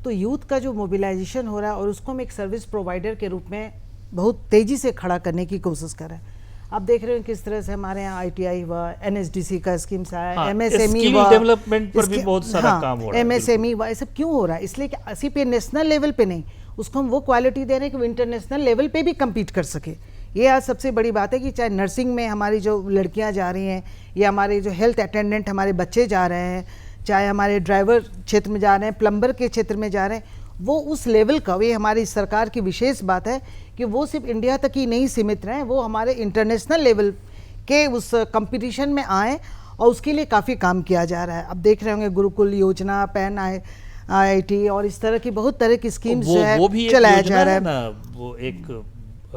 तो यूथ का जो मोबिलाइजेशन हो रहा है और उसको हम एक सर्विस प्रोवाइडर के रूप में बहुत तेज़ी से खड़ा करने की कोशिश कर रहे हैं। आप देख रहे हो किस तरह से हमारे यहाँ ITI हुआ, NSDC का स्कीम्स आया, MSME हुआ,
डेवलपमेंट पर भी बहुत सारा काम हो रहा है।
MSME हुआ, ये सब क्यों हो रहा है? इसलिए कि ऐसी पे नेशनल लेवल पे नहीं, उसको हम वो क्वालिटी दे रहे हैं कि वो इंटरनेशनल लेवल पे भी कम्पीट कर सके। ये आज सबसे बड़ी बात है कि चाहे नर्सिंग में हमारी जो लड़कियां जा रही हैं, या हमारे जो हेल्थ अटेंडेंट हमारे बच्चे जा रहे हैं, चाहे हमारे ड्राइवर क्षेत्र में जा रहे हैं, प्लम्बर के क्षेत्र में जा रहे हैं, वो उस लेवल का, ये हमारी सरकार की विशेष बात है कि वो सिर्फ इंडिया तक ही नहीं सीमित रहें, वो हमारे इंटरनेशनल लेवल के उस कंपटीशन में आएँ, और उसके लिए काफ़ी काम किया जा रहा है। अब देख रहे होंगे गुरुकुल योजना, पैन IIT और इस तरह की बहुत तरह की स्कीम्स जो है चलाया जा रहा है
ना। वो एक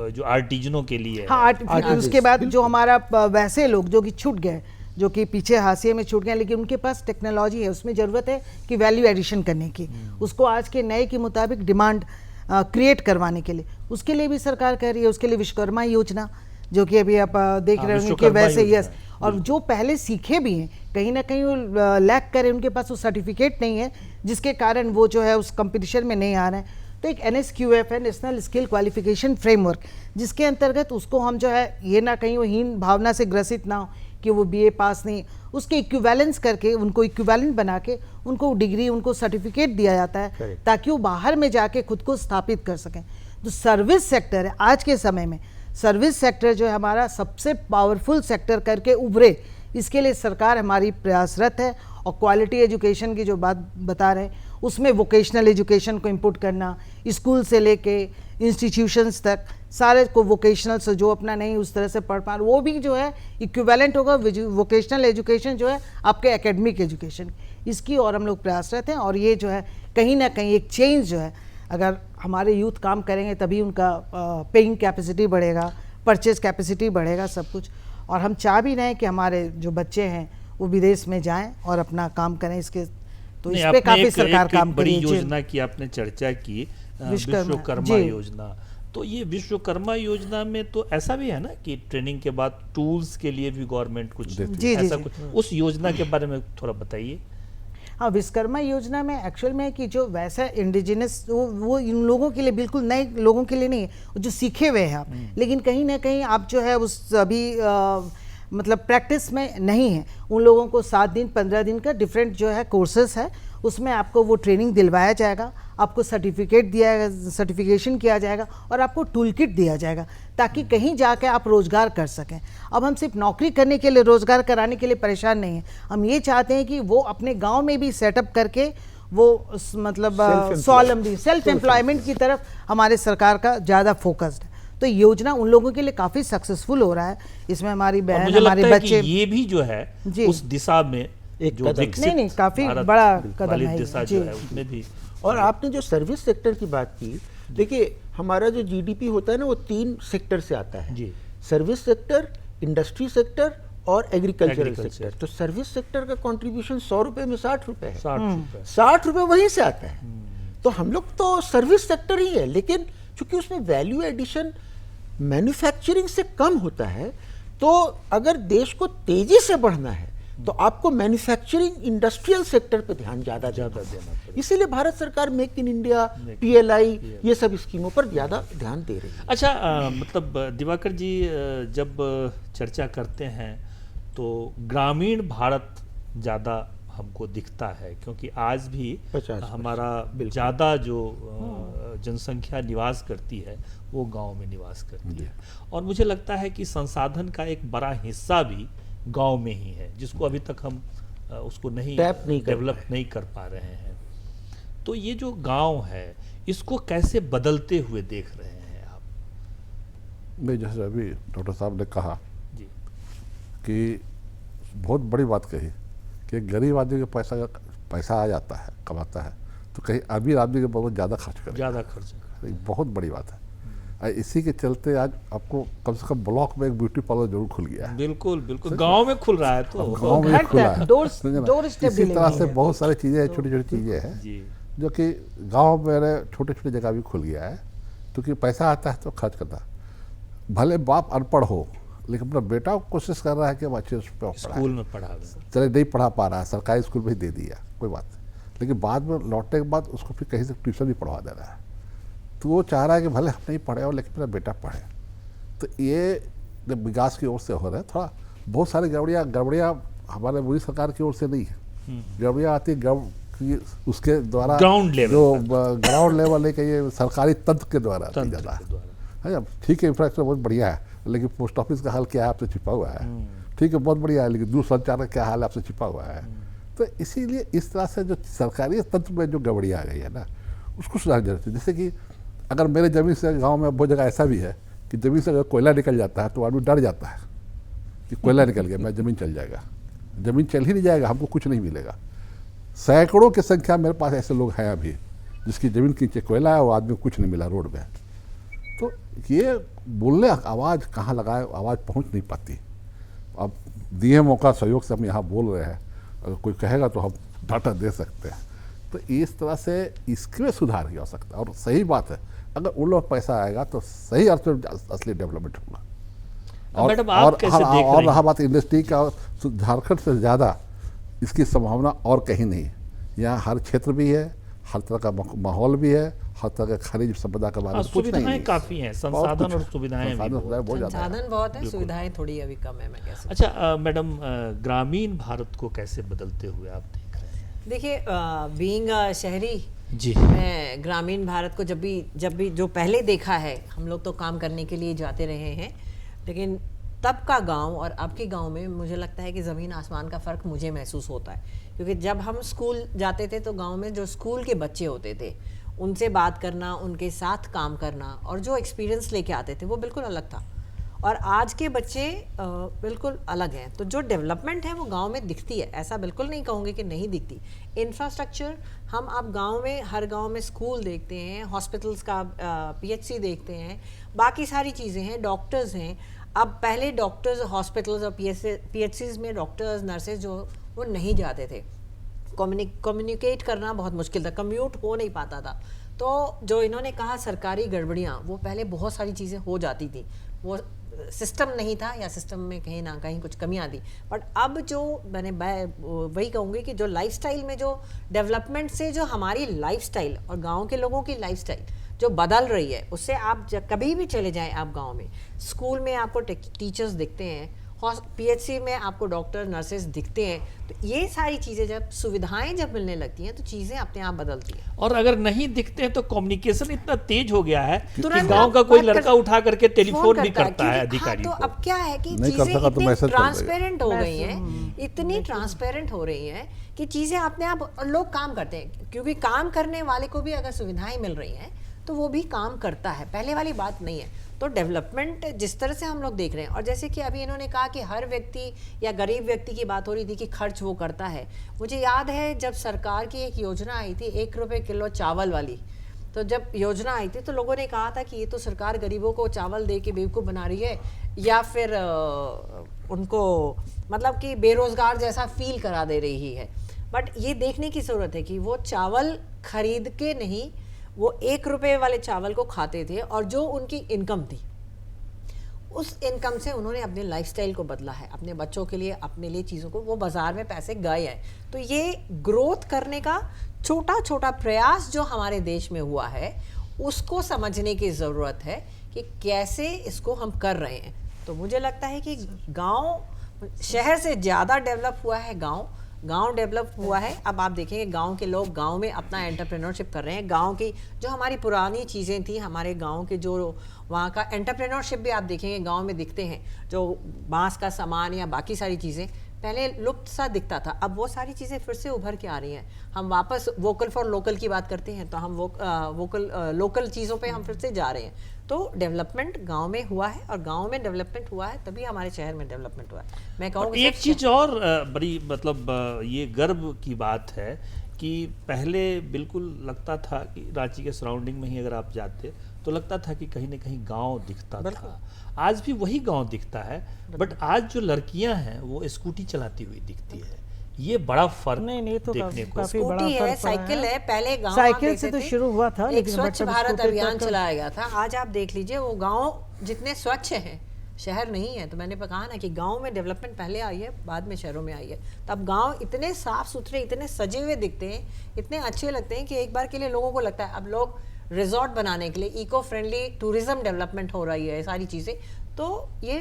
जो आर्टिजनों के लिए,
हाँ, उसके बाद जो हमारा वैसे लोग जो कि छूट गए, जो कि पीछे हाशिए में छूट गए, लेकिन उनके पास टेक्नोलॉजी है, उसमें ज़रूरत है कि वैल्यू एडिशन करने की, उसको आज के नए के मुताबिक डिमांड क्रिएट करवाने के लिए, उसके लिए भी सरकार कह रही है। उसके लिए विश्वकर्मा योजना, जो कि अभी आप देख रहे होंगे कि वैसे यस, और जो पहले सीखे भी हैं, कहीं ना कहीं वो लैक करें, उनके पास वो सर्टिफिकेट नहीं है, जिसके कारण वो जो है उस कंपटीशन में नहीं आ रहे हैं। तो एक NSQF है, नेशनल स्किल क्वालिफिकेशन फ्रेमवर्क, जिसके अंतर्गत उसको हम जो है ये ना कहीं वो हीन भावना से ग्रसित ना हो कि वो BA पास नहीं, उसके इक्विवेलेंस करके, उनको इक्विवेलेंट बना के उनको डिग्री, उनको सर्टिफिकेट दिया जाता है, ताकि वो बाहर में जाके खुद को स्थापित कर सकें। तो सर्विस सेक्टर है आज के समय में, सर्विस सेक्टर जो है हमारा सबसे पावरफुल सेक्टर करके उभरे, इसके लिए सरकार हमारी प्रयासरत है। और क्वालिटी एजुकेशन की जो बात बता रहे हैं, उसमें वोकेशनल एजुकेशन को इम्पोर्ट करना, स्कूल से लेके इंस्टीट्यूशंस तक सारे को वोकेशनल से जो अपना नहीं उस तरह से पढ़ पा रहे, वो भी जो है इक्विवेलेंट होगा वोकेशनल एजुकेशन जो है आपके एकेडमिक एजुकेशन, इसकी और हम लोग प्रयासरत हैं। और ये जो है कहीं ना कहीं एक चेंज जो है, अगर हमारे यूथ काम करेंगे तभी उनका पेइंग कैपेसिटी बढ़ेगा, परचेज कैपेसिटी बढ़ेगा, सब कुछ। और हम चाह भी रहे हैं कि हमारे जो बच्चे हैं वो विदेश में जाएं और अपना काम करें। इसके तो इस पे काफी सरकार काम
बड़ी योजना की आपने चर्चा की, विश्वकर्मा योजना। तो ये विश्वकर्मा योजना में तो ऐसा भी है ना कि ट्रेनिंग के बाद टूल्स के लिए भी गवर्नमेंट कुछ ऐसा कुछ, उस योजना के बारे में थोड़ा बताइए।
हाँ, विश्वकर्मा योजना में एक्चुअल में कि जो वैसा इंडिजिनस वो इन लोगों के लिए, बिल्कुल नए लोगों के लिए नहीं है, जो सीखे हुए हैं आप, लेकिन कहीं ना कहीं आप जो है उस अभी मतलब प्रैक्टिस में नहीं है, उन लोगों को 7 दिन 15 दिन का डिफरेंट जो है कोर्सेस है, उसमें आपको वो ट्रेनिंग दिलवाया जाएगा, आपको सर्टिफिकेट दिया, सर्टिफिकेशन किया जाएगा, और आपको टूल किट दिया जाएगा, ताकि कहीं जाके आप रोज़गार कर सकें। अब हम सिर्फ नौकरी करने के लिए, रोज़गार कराने के लिए परेशान नहीं हैं, हम ये चाहते हैं कि वो अपने गांव में भी सेटअप करके वो मतलब स्वावलंबी सेल्फ एम्प्लॉयमेंट की तरफ हमारे सरकार का ज़्यादा फोकस्ड है। तो योजना उन लोगों के लिए काफ़ी सक्सेसफुल हो रहा है। इसमें हमारी बहन,
मुझे
हमारे
लगता है
बच्चे,
कि ये भी जो है
जी।
उस दिशा में
एक
जो
कदम।
विकसित
नहीं, काफ़ी
भारत
बड़ा कदम
वाली
है ये,
दिशा
जी।
जो है उसमें भी।
और आपने जो सर्विस सेक्टर की बात की, देखिए हमारा जो जीडीपी होता है ना वो 3 सेक्टर से आता है
जी।
सर्विस सेक्टर, इंडस्ट्री सेक्टर और एग्रीकल्चरल
Agriculture।
सेक्टर। तो सर्विस सेक्टर का कंट्रीब्यूशन 100 रुपए में 60 रुपए है।
60 रुपए
60 रुपए वहीं से आता है। तो हम लोग तो सर्विस सेक्टर ही है, लेकिन चूंकि उसमें वैल्यू एडिशन मैन्युफैक्चरिंग से कम होता है, तो अगर देश को तेजी से बढ़ना है तो आपको मैन्युफैक्चरिंग इंडस्ट्रियल सेक्टर पे ध्यान ज्यादा देना
देना
इसीलिए भारत सरकार मेक इन इंडिया, पीएलआई, ये सब स्कीमों पर ज्यादा ध्यान दे रही है।
अच्छा, मतलब दिवाकर जी, जब चर्चा करते हैं तो ग्रामीण भारत ज़्यादा हमको दिखता है, क्योंकि आज भी
50%
हमारा ज़्यादा जो जनसंख्या निवास करती है वो गांव में निवास करती है। और मुझे लगता है कि संसाधन का एक बड़ा हिस्सा भी गांव में ही है, जिसको अभी तक हम उसको नहीं
टैप नहीं कर
डेवलप नहीं कर पा रहे हैं। तो ये जो गांव है इसको कैसे बदलते हुए देख रहे हैं आप?
नहीं, जैसे अभी डॉक्टर साहब ने कहा
जी
कि बहुत बड़ी बात कही कि गरीब आदमी के पैसा आ जाता है, कमाता है, तो कहीं अमीर आदमी के बहुत ज़्यादा खर्च करेगा।
ज़्यादा खर्च कर।
एक बहुत बड़ी बात है। इसी के चलते आज आपको कम से कम ब्लॉक में एक ब्यूटी पार्लर जरूर खुल गया है।
बिल्कुल बिल्कुल, गांव में खुल रहा है तो
गांव में खुला है।
डोर
समझे
स्टेप
ना? इसी तरह से बहुत सारी चीज़ें, छोटी छोटी चीज़ें हैं
जी
जो कि गांव में छोटे छोटे जगह भी खुल गया है, क्योंकि पैसा आता है तो खर्च करता है। भले बाप अनपढ़ हो, लेकिन अपना बेटा कोशिश कर रहा है कि हम अच्छे
स्कूल में पढ़ा दें।
चले नहीं पढ़ा पा रहा है, सरकारी स्कूल में ही दे दिया, कोई बात नहीं, लेकिन बाद में लौटने के बाद उसको फिर कहीं से ट्यूशन भी पढ़वा दे रहा है। तो वो चाह रहा है कि भले हम नहीं पढ़े हो लेकिन मेरा बेटा पढ़े। तो ये जब विकास की ओर से हो रहा है, थोड़ा बहुत सारी गड़बड़ियाँ हमारे मोदी सरकार की ओर से नहीं है। गड़बड़ियाँ आती है उसके द्वारा,
ग्राउंड लेवल
जो ग्राउंड लेवल है कि ये सरकारी तंत्र के द्वारा आती
तंत्र
ज़्यादा
के द्वारा।
है। ठीक है, इंफ्रास्ट्रक्चर बहुत बढ़िया है, लेकिन पोस्ट ऑफिस का हाल क्या है आपसे छिपा हुआ है। ठीक है, बहुत बढ़िया है, लेकिन दूरसंचार का क्या हाल है आपसे छिपा हुआ है। तो इसीलिए इस तरह से जो सरकारी तंत्र में जो गड़बड़ी आ गई है ना, उसको सुधार जरूरत है। जैसे कि अगर मेरे ज़मीन से गांव में बहुत जगह ऐसा भी है कि ज़मीन से अगर कोयला निकल जाता है तो आदमी डर जाता है कि कोयला निकल गया, मेरा ज़मीन चल जाएगा। ज़मीन चल ही नहीं जाएगा, हमको कुछ नहीं मिलेगा। सैकड़ों की संख्या मेरे पास ऐसे लोग हैं अभी जिसकी ज़मीन के नीचे कोयला है और आदमी को कुछ नहीं मिला रोड में। तो ये बोलने आवाज़ कहाँ लगाए, आवाज़ पहुँच नहीं पाती। अब दिए मौका, सहयोग से हम यहाँ बोल रहे हैं, अगर कोई कहेगा तो हम डाटा दे सकते हैं। तो इस तरह से इसमें सुधार किया जा सकता है। और सही बात है, अगर उन लोग पैसा आएगा तो सही अर्थ में असली डेवलपमेंट होगा।
मैडम, आप कैसे देख रहे हैं?
रहा बात इंडस्ट्री का, झारखंड से ज़्यादा इसकी संभावना और कहीं नहीं है। यहाँ हर क्षेत्र भी है, हर तरह का माहौल भी है, हर तरह का खनिज संपदा के बारे में कुछ नहीं
सुविधाएं
है।
काफी हैं, संसाधन और सुविधाएं भी बहुत।
बहुत ज़्यादा है।
संसाधन बहुत है, सुविधाएं थोड़ी अभी कम है, मैं कह सकती
अच्छा मैडम, ग्रामीण भारत को कैसे बदलते हुए आप देख रहे हैं?
हूँ। देखिए, बीइंग शहरी,
जी
मैं ग्रामीण भारत को जब भी जो पहले देखा है, हम लोग तो काम करने के लिए जाते रहे हैं, लेकिन तब का गांव और अब के गांव में मुझे लगता है कि ज़मीन आसमान का फ़र्क मुझे महसूस होता है। क्योंकि जब हम स्कूल जाते थे तो गांव में जो स्कूल के बच्चे होते थे, उनसे बात करना, उनके साथ काम करना और जो एक्सपीरियंस लेके आते थे वो बिल्कुल अलग था। और आज के बच्चे बिल्कुल अलग हैं। तो जो डेवलपमेंट है वो गांव में दिखती है, ऐसा बिल्कुल नहीं कहूँगी कि नहीं दिखती। इंफ्रास्ट्रक्चर, हम अब गांव में, हर गांव में स्कूल देखते हैं, हॉस्पिटल्स का पीएचसी देखते हैं, बाकी सारी चीज़ें हैं, डॉक्टर्स हैं। अब पहले डॉक्टर्स हॉस्पिटल्स और पीएचसीज में डॉक्टर्स, नर्सेज जो वो नहीं जाते थे। कम्युनिकेट करना बहुत मुश्किल था, कम्यूट हो नहीं पाता था। तो जो इन्होंने कहा सरकारी गड़बड़ियाँ, वो पहले बहुत सारी चीज़ें हो जाती थी, वो सिस्टम नहीं था या सिस्टम में कहीं ना कहीं कुछ कमियां थी। बट अब जो मैंने वही कहूँगी कि जो लाइफस्टाइल में जो डेवलपमेंट से जो हमारी लाइफस्टाइल और गांव के लोगों की लाइफस्टाइल जो बदल रही है, उससे आप कभी भी चले जाएं आप गांव में, स्कूल में आपको टीचर्स दिखते हैं, पीएचसी में आपको डॉक्टर नर्सेज दिखते हैं, तो ये सारी चीज़ें जब सुविधाएं जब मिलने लगती हैं तो चीज़ें अपने आप बदलती हैं।
और अगर नहीं दिखते हैं तो कम्युनिकेशन इतना तेज हो गया है कि
तुरंत
गांव
आप
का कोई
बात कर-
लड़का उठा करके टेलीफोन भी करता है
क्योंकि-
अधिकारी
हाँ,
को।
तो अब क्या है कि
नहीं कर
चीजें
सका तो
इतनी
मैसेज कर देगा।
ट्रांसपेरेंट हो गई हैं, इतनी ट्रांसपेरेंट हो रही हैं कि चीजें अपने आप, और लोग काम करते हैं, क्योंकि काम करने वाले को भी अगर सुविधाएं मिल रही हैं तो वो भी काम करता है, पहले वाली बात नहीं है। तो डेवलपमेंट जिस तरह से हम लोग देख रहे हैं, और जैसे कि अभी इन्होंने कहा कि हर व्यक्ति या गरीब व्यक्ति की बात हो रही थी कि खर्च वो करता है, मुझे याद है जब सरकार की एक योजना आई थी 1 रुपये किलो चावल वाली, तो जब योजना आई थी तो लोगों ने कहा था कि ये तो सरकार गरीबों को चावल दे के बेवकूफ़ बना रही है, या फिर उनको मतलब कि बेरोजगार जैसा फील करा दे रही है। बट ये देखने की ज़रूरत है कि वो चावल खरीद के नहीं, वो 1 रुपये वाले चावल को खाते थे, और जो उनकी इनकम थी उस इनकम से उन्होंने अपने लाइफस्टाइल को बदला है, अपने बच्चों के लिए, अपने लिए चीज़ों को, वो बाज़ार में पैसे गए हैं। तो ये ग्रोथ करने का छोटा छोटा प्रयास जो हमारे देश में हुआ है, उसको समझने की ज़रूरत है कि कैसे इसको हम कर रहे हैं। तो मुझे लगता है कि गांव शहर से ज़्यादा डेवलप हुआ है, गांव डेवलप हुआ है। अब आप देखेंगे गांव के लोग गांव में अपना एंटरप्रेन्योरशिप कर रहे हैं। गांव की जो हमारी पुरानी चीज़ें थी, हमारे गांव के जो वहाँ का एंटरप्रेन्योरशिप भी आप देखेंगे गांव में दिखते हैं, जो बांस का सामान या बाकी सारी चीज़ें पहले लुप्त सा दिखता था, अब वो सारी चीज़ें फिर से उभर के आ रही हैं। हम वापस वोकल फॉर लोकल की बात करते हैं, तो हम लोकल चीज़ों पे हम फिर से जा रहे हैं। तो डेवलपमेंट गांव में हुआ है, और गांव में डेवलपमेंट हुआ है तभी हमारे शहर में डेवलपमेंट हुआ है। मैं कहूँगी
एक चीज और बड़ी मतलब ये गर्व की बात है कि पहले बिल्कुल लगता था कि रांची के सराउंडिंग में ही अगर आप जाते तो लगता था कि कहीं ना कहीं गांव दिखता था। आज भी वही गांव दिखता है, बट आज जो लड़कियां हैं वो स्कूटी चलाती हुई दिखती है। ये बड़ा फर्क
नहीं तो
देखने को।
काफी बड़ा
स्कूटी है,
फर्क पड़ा
साइकिल है। पहले गांव
साइकिल से तो शुरू हुआ था,
एक
लेकिन
स्वच्छ
बट अब
भारत
स्कूटी
अभियान
तक-
चलाया गया था। आज आप देख लीजिए वो गांव जितने स्वच्छ हैं, शहर नहीं है। तो मैंने कहा ना कि गांव में डेवलपमेंट पहले आई है, बाद में शहरों में आई है। तब गांव इतने साफ सुथरे, इतने सजे हुए दिखते हैं, इतने अच्छे लगते हैं कि एक बार के लिए लोगों को लगता है अब लोग रिजॉर्ट बनाने के लिए, इको फ्रेंडली टूरिज्म डेवलपमेंट हो रही है, सारी चीज़ें। तो ये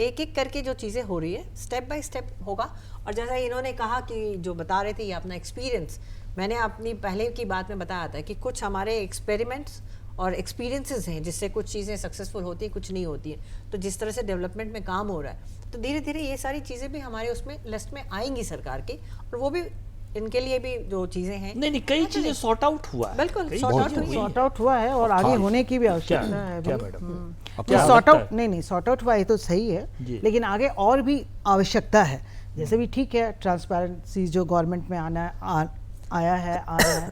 एक एक करके जो चीज़ें हो रही है, स्टेप बाय स्टेप होगा। और जैसा इन्होंने कहा कि जो बता रहे थे ये अपना एक्सपीरियंस, मैंने अपनी पहले की बात में बताया था कि कुछ हमारे एक्सपेरिमेंट्स और एक्सपीरियंसेस हैं जिससे कुछ चीज़ें सक्सेसफुल होती हैं, कुछ नहीं होती हैं। तो जिस तरह से डेवलपमेंट में काम हो रहा है, तो धीरे धीरे ये सारी चीज़ें भी हमारे उसमें लिस्ट में आएंगी सरकार की, और वो भी इनके लिए भी जो चीज़ें हैं।
नहीं कई चीजें सॉर्ट आउट हुआ है।
बिल्कुल,
कई
sort out
चीजें
हुई
हुई
सॉर्ट
हैं।
आउट हुआ है, और आगे होने की भी आवश्यकता है।
क्या
अभी।
मैडम?
ये सॉर्ट आउट नहीं सॉर्ट आउट हुआ है तो सही है,
जी।
लेकिन आगे और भी आवश्यकता है। जैसे भी ठीक है, ट्रांसपेरेंसी जो गवर्नमेंट में आया है आ रहा है,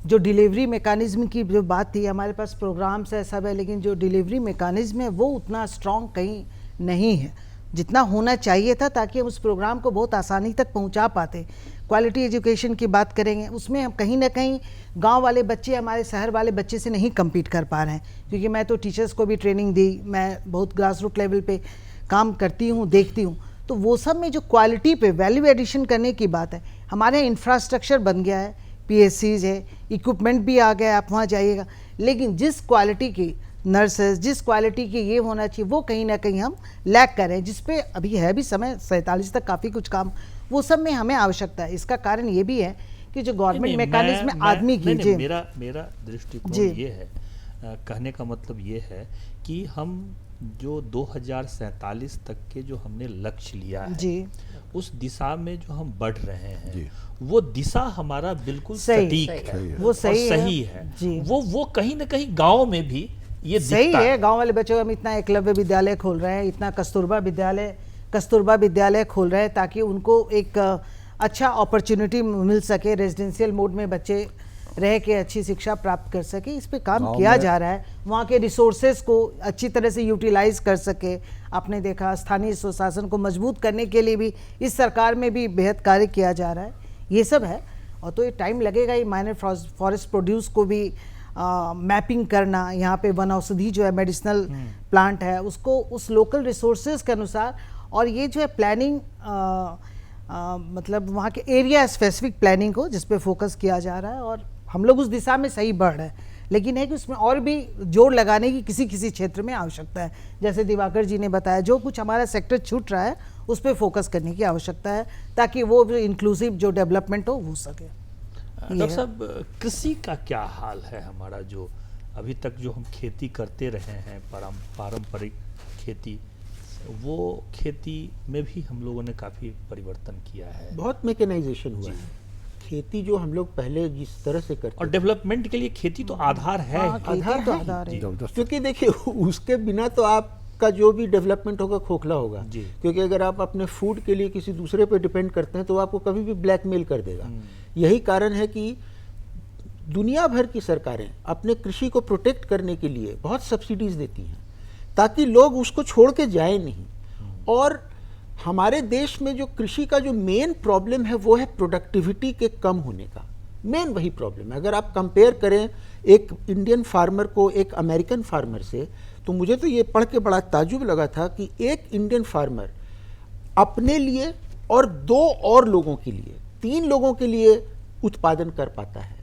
जो डिलीवरी मैकेनिज्म की जो बात थी, हमारे पास प्रोग्राम्स है, सब है, लेकिन जो डिलीवरी मैकेनिज्म है वो उतना स्ट्रॉन्ग कहीं नहीं है जितना होना चाहिए था, ताकि हम उस प्रोग्राम को बहुत आसानी तक पहुंचा पाते। क्वालिटी एजुकेशन की बात करेंगे, उसमें हम कहीं ना कहीं गांव वाले बच्चे हमारे शहर वाले बच्चे से नहीं compete कर पा रहे हैं। क्योंकि मैं तो टीचर्स को भी ट्रेनिंग दी, मैं बहुत ग्रास रूट लेवल पे काम करती हूँ, देखती हूँ, तो वो सब में जो क्वालिटी पे वैल्यू एडिशन करने की बात है, हमारे इंफ्रास्ट्रक्चर बन गया है, PSCs है, इक्विपमेंट भी आ गया, आप वहाँ जाइएगा, लेकिन जिस क्वालिटी की नर्सेज, जिस क्वालिटी की ये होना चाहिए, वो कहीं ना कहीं हम लैक कर रहे हैं, जिस पे अभी है भी समय 47 तक काफ़ी कुछ काम, वो सब में हमें आवश्यकता है। इसका कारण ये भी है कि जो गवर्नमेंट मैकेनिज्म में आदमी की
नहीं, मेरा दृष्टिकोण
जी।
ये है, कहने का मतलब ये है कि हम जो 2047 तक के जो हमने लक्ष्य लिया है,
जी,
उस दिशा में जो हम बढ़ रहे हैं,
जी।
वो दिशा हमारा बिल्कुल
सही,
सटीक
सही
है,
वो
और
सही है।
सही है।
जी।
वो कहीं ना कहीं गांव में भी ये
सही
दिखता
है। गांव वाले बच्चों को हम इतना एकलव्य विद्यालय खोल रहे हैं, इतना कस्तूरबा विद्यालय खोल रहे हैं, ताकि उनको एक अच्छा अपॉर्चुनिटी मिल सके, रेजिडेंशियल मोड में बच्चे रह के अच्छी शिक्षा प्राप्त कर सके। इस पे काम
गाँव
किया
में-
जा रहा है, वहाँ के रिसोर्सेज को अच्छी तरह से यूटिलाइज कर सके। आपने देखा स्थानीय स्वशासन को मजबूत करने के लिए भी इस सरकार में भी बेहद कार्य किया जा रहा है। ये सब है, और तो ये टाइम लगेगा ही। माइनर फॉरेस्ट प्रोड्यूस को भी मैपिंग करना, यहाँ पे वन औषधि जो है मेडिसिनल प्लांट है, उसको उस लोकल रिसोर्सेज के अनुसार, और ये जो है प्लानिंग मतलब वहाँ के एरिया स्पेसिफिक प्लानिंग को जिस पे फोकस किया जा रहा है, और हम लोग उस दिशा में सही बढ़ रहे हैं। लेकिन है कि उसमें और भी जोर लगाने की किसी किसी क्षेत्र में आवश्यकता है। जैसे दिवाकर जी ने बताया, जो कुछ हमारा सेक्टर छूट रहा है उस पर फोकस करने की आवश्यकता है, ताकि वो इंक्लूसिव जो डेवलपमेंट हो सके।
डॉक्टर साहब, कृषि का क्या हाल है हमारा? जो अभी तक जो हम खेती करते रहे हैं, पारंपरिक खेती, वो खेती में भी हम लोगों ने काफ़ी परिवर्तन किया है।
बहुत मैकेनाइजेशन हुआ है। खेती जो हम लोग पहले जिस तरह से करते
और डेवलपमेंट के लिए खेती तो आधार है।
हाँ, खेती
आधार
तो
है।
आधार है।
क्योंकि देखिए उसके बिना तो आपका जो भी डेवलपमेंट होगा खोखला होगा।
जी।
क्योंकि अगर आप अपने फूड के लिए किसी दूसरे पे डिपेंड करते हैं तो वो आपको कभी भी ब्लैकमेल कर देगा। यही कारण है कि दुनिया भर की सरकारें अपने कृषि को प्रोटेक्ट करने के लिए बहुत सब्सिडीज देती हैं, ताकि लोग उसको छोड़ के जाए नहीं। और हमारे देश में जो कृषि का जो मेन प्रॉब्लम है वो है प्रोडक्टिविटी के कम होने का। मेन वही प्रॉब्लम है। अगर आप कंपेयर करें एक इंडियन फार्मर को एक अमेरिकन फार्मर से, तो मुझे तो ये पढ़ के बड़ा ताज्जुब लगा था कि एक इंडियन फार्मर अपने लिए और 2 और लोगों के लिए, 3 लोगों के लिए उत्पादन कर पाता है।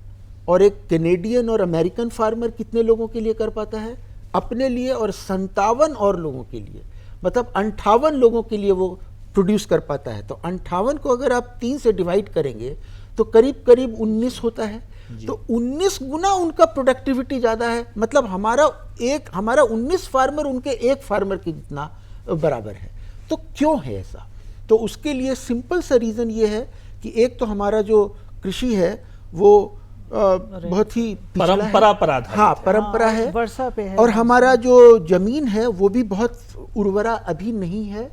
और एक कैनेडियन और अमेरिकन फार्मर कितने लोगों के लिए कर पाता है? अपने लिए और 57 और लोगों के लिए, मतलब 58 लोगों के लिए वो प्रोड्यूस कर पाता है। तो 58 को अगर आप 3 से डिवाइड करेंगे तो करीब करीब 19 होता है। तो 19 गुना उनका प्रोडक्टिविटी ज़्यादा है। मतलब हमारा 19 फार्मर उनके एक फार्मर के जितना बराबर है। तो क्यों है ऐसा? तो उसके लिए सिंपल सा रीज़न ये है कि एक तो हमारा जो कृषि है वो बहुत ही पिछड़ा है।
परंपरा पर आधारित
हाँ,
है।
परंपरा है।
वर्षा पे है।
और हमारा जो जमीन है वो भी बहुत उर्वरा अभी नहीं है।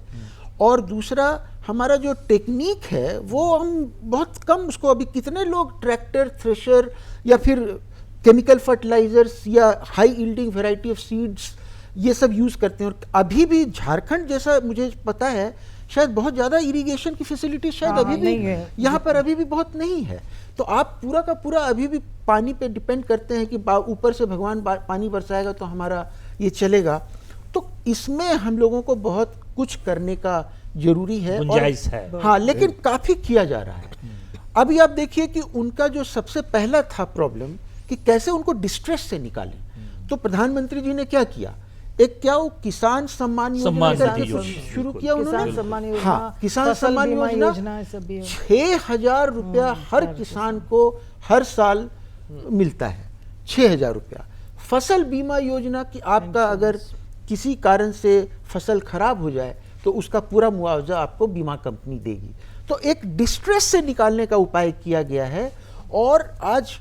और दूसरा, हमारा जो टेक्निक है वो हम बहुत कम उसको, अभी कितने लोग ट्रैक्टर, थ्रेशर या फिर केमिकल फर्टिलाइजर्स या high yielding variety of seeds ये सब यूज़ करते हैं। और अभी भी झारखंड जैसा मुझे पता है शायद बहुत ज़्यादा इरिगेशन की फैसिलिटी शायद अभी भी यहाँ पर अभी भी बहुत नहीं है। तो आप पूरा का पूरा अभी भी पानी पे डिपेंड करते हैं कि ऊपर से भगवान पानी बरसाएगा तो हमारा ये चलेगा। तो इसमें हम लोगों को बहुत कुछ करने का जरूरी है।
गुंजाइश है।
हाँ, लेकिन काफ़ी किया जा रहा है। अभी आप देखिए कि उनका जो सबसे पहला था प्रॉब्लम कि कैसे उनको डिस्ट्रेस से निकालें। तो प्रधानमंत्री जी ने क्या किया, एक क्या वो किसान सम्मान योजना शुरू किया उन्होंने।
किसान सम्मान योजना,
हाँ, किसान सम्मान योजना 6,000 रुपया हर किसान को हर साल मिलता है। 6,000 रुपया। फसल बीमा योजना कि आपका अगर किसी कारण से फसल खराब हो जाए तो उसका पूरा मुआवजा आपको बीमा कंपनी देगी। तो एक डिस्ट्रेस से निकालने का उपाय किया गया है। और आज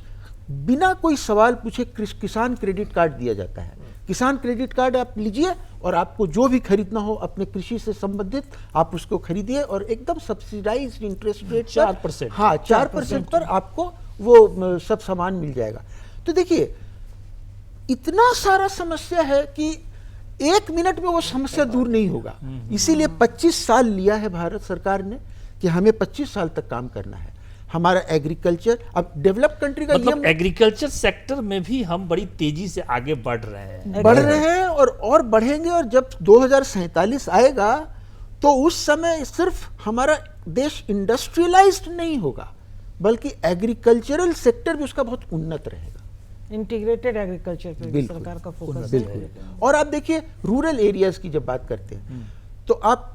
बिना कोई सवाल पूछे किसान क्रेडिट कार्ड दिया जाता है। किसान क्रेडिट कार्ड आप लीजिए और आपको जो भी खरीदना हो अपने कृषि से संबंधित आप उसको खरीदिए, और एकदम सब्सिडाइज्ड इंटरेस्ट रेट
4%।
हाँ, 4% पर आपको वो सब सामान मिल जाएगा। तो देखिए इतना सारा समस्या है कि 1 मिनट में वो समस्या दूर नहीं होगा। इसीलिए 25 साल लिया है भारत सरकार ने कि हमें 25 साल तक काम करना है। हमारा एग्रीकल्चर, अब डेवलप्ड कंट्री का
मतलब एग्रीकल्चर सेक्टर में भी हम बड़ी तेजी से आगे बढ़ रहे हैं।
और बढ़ेंगे। और जब 2047 आएगा तो उस समय सिर्फ हमारा देश इंडस्ट्रियलाइज्ड नहीं होगा बल्कि एग्रीकल्चरल सेक्टर भी उसका बहुत उन्नत रहेगा।
इंटीग्रेटेड एग्रीकल्चर पे सरकार का फोकस है।
और आप देखिए रूरल एरियाज की जब बात करते हैं तो आप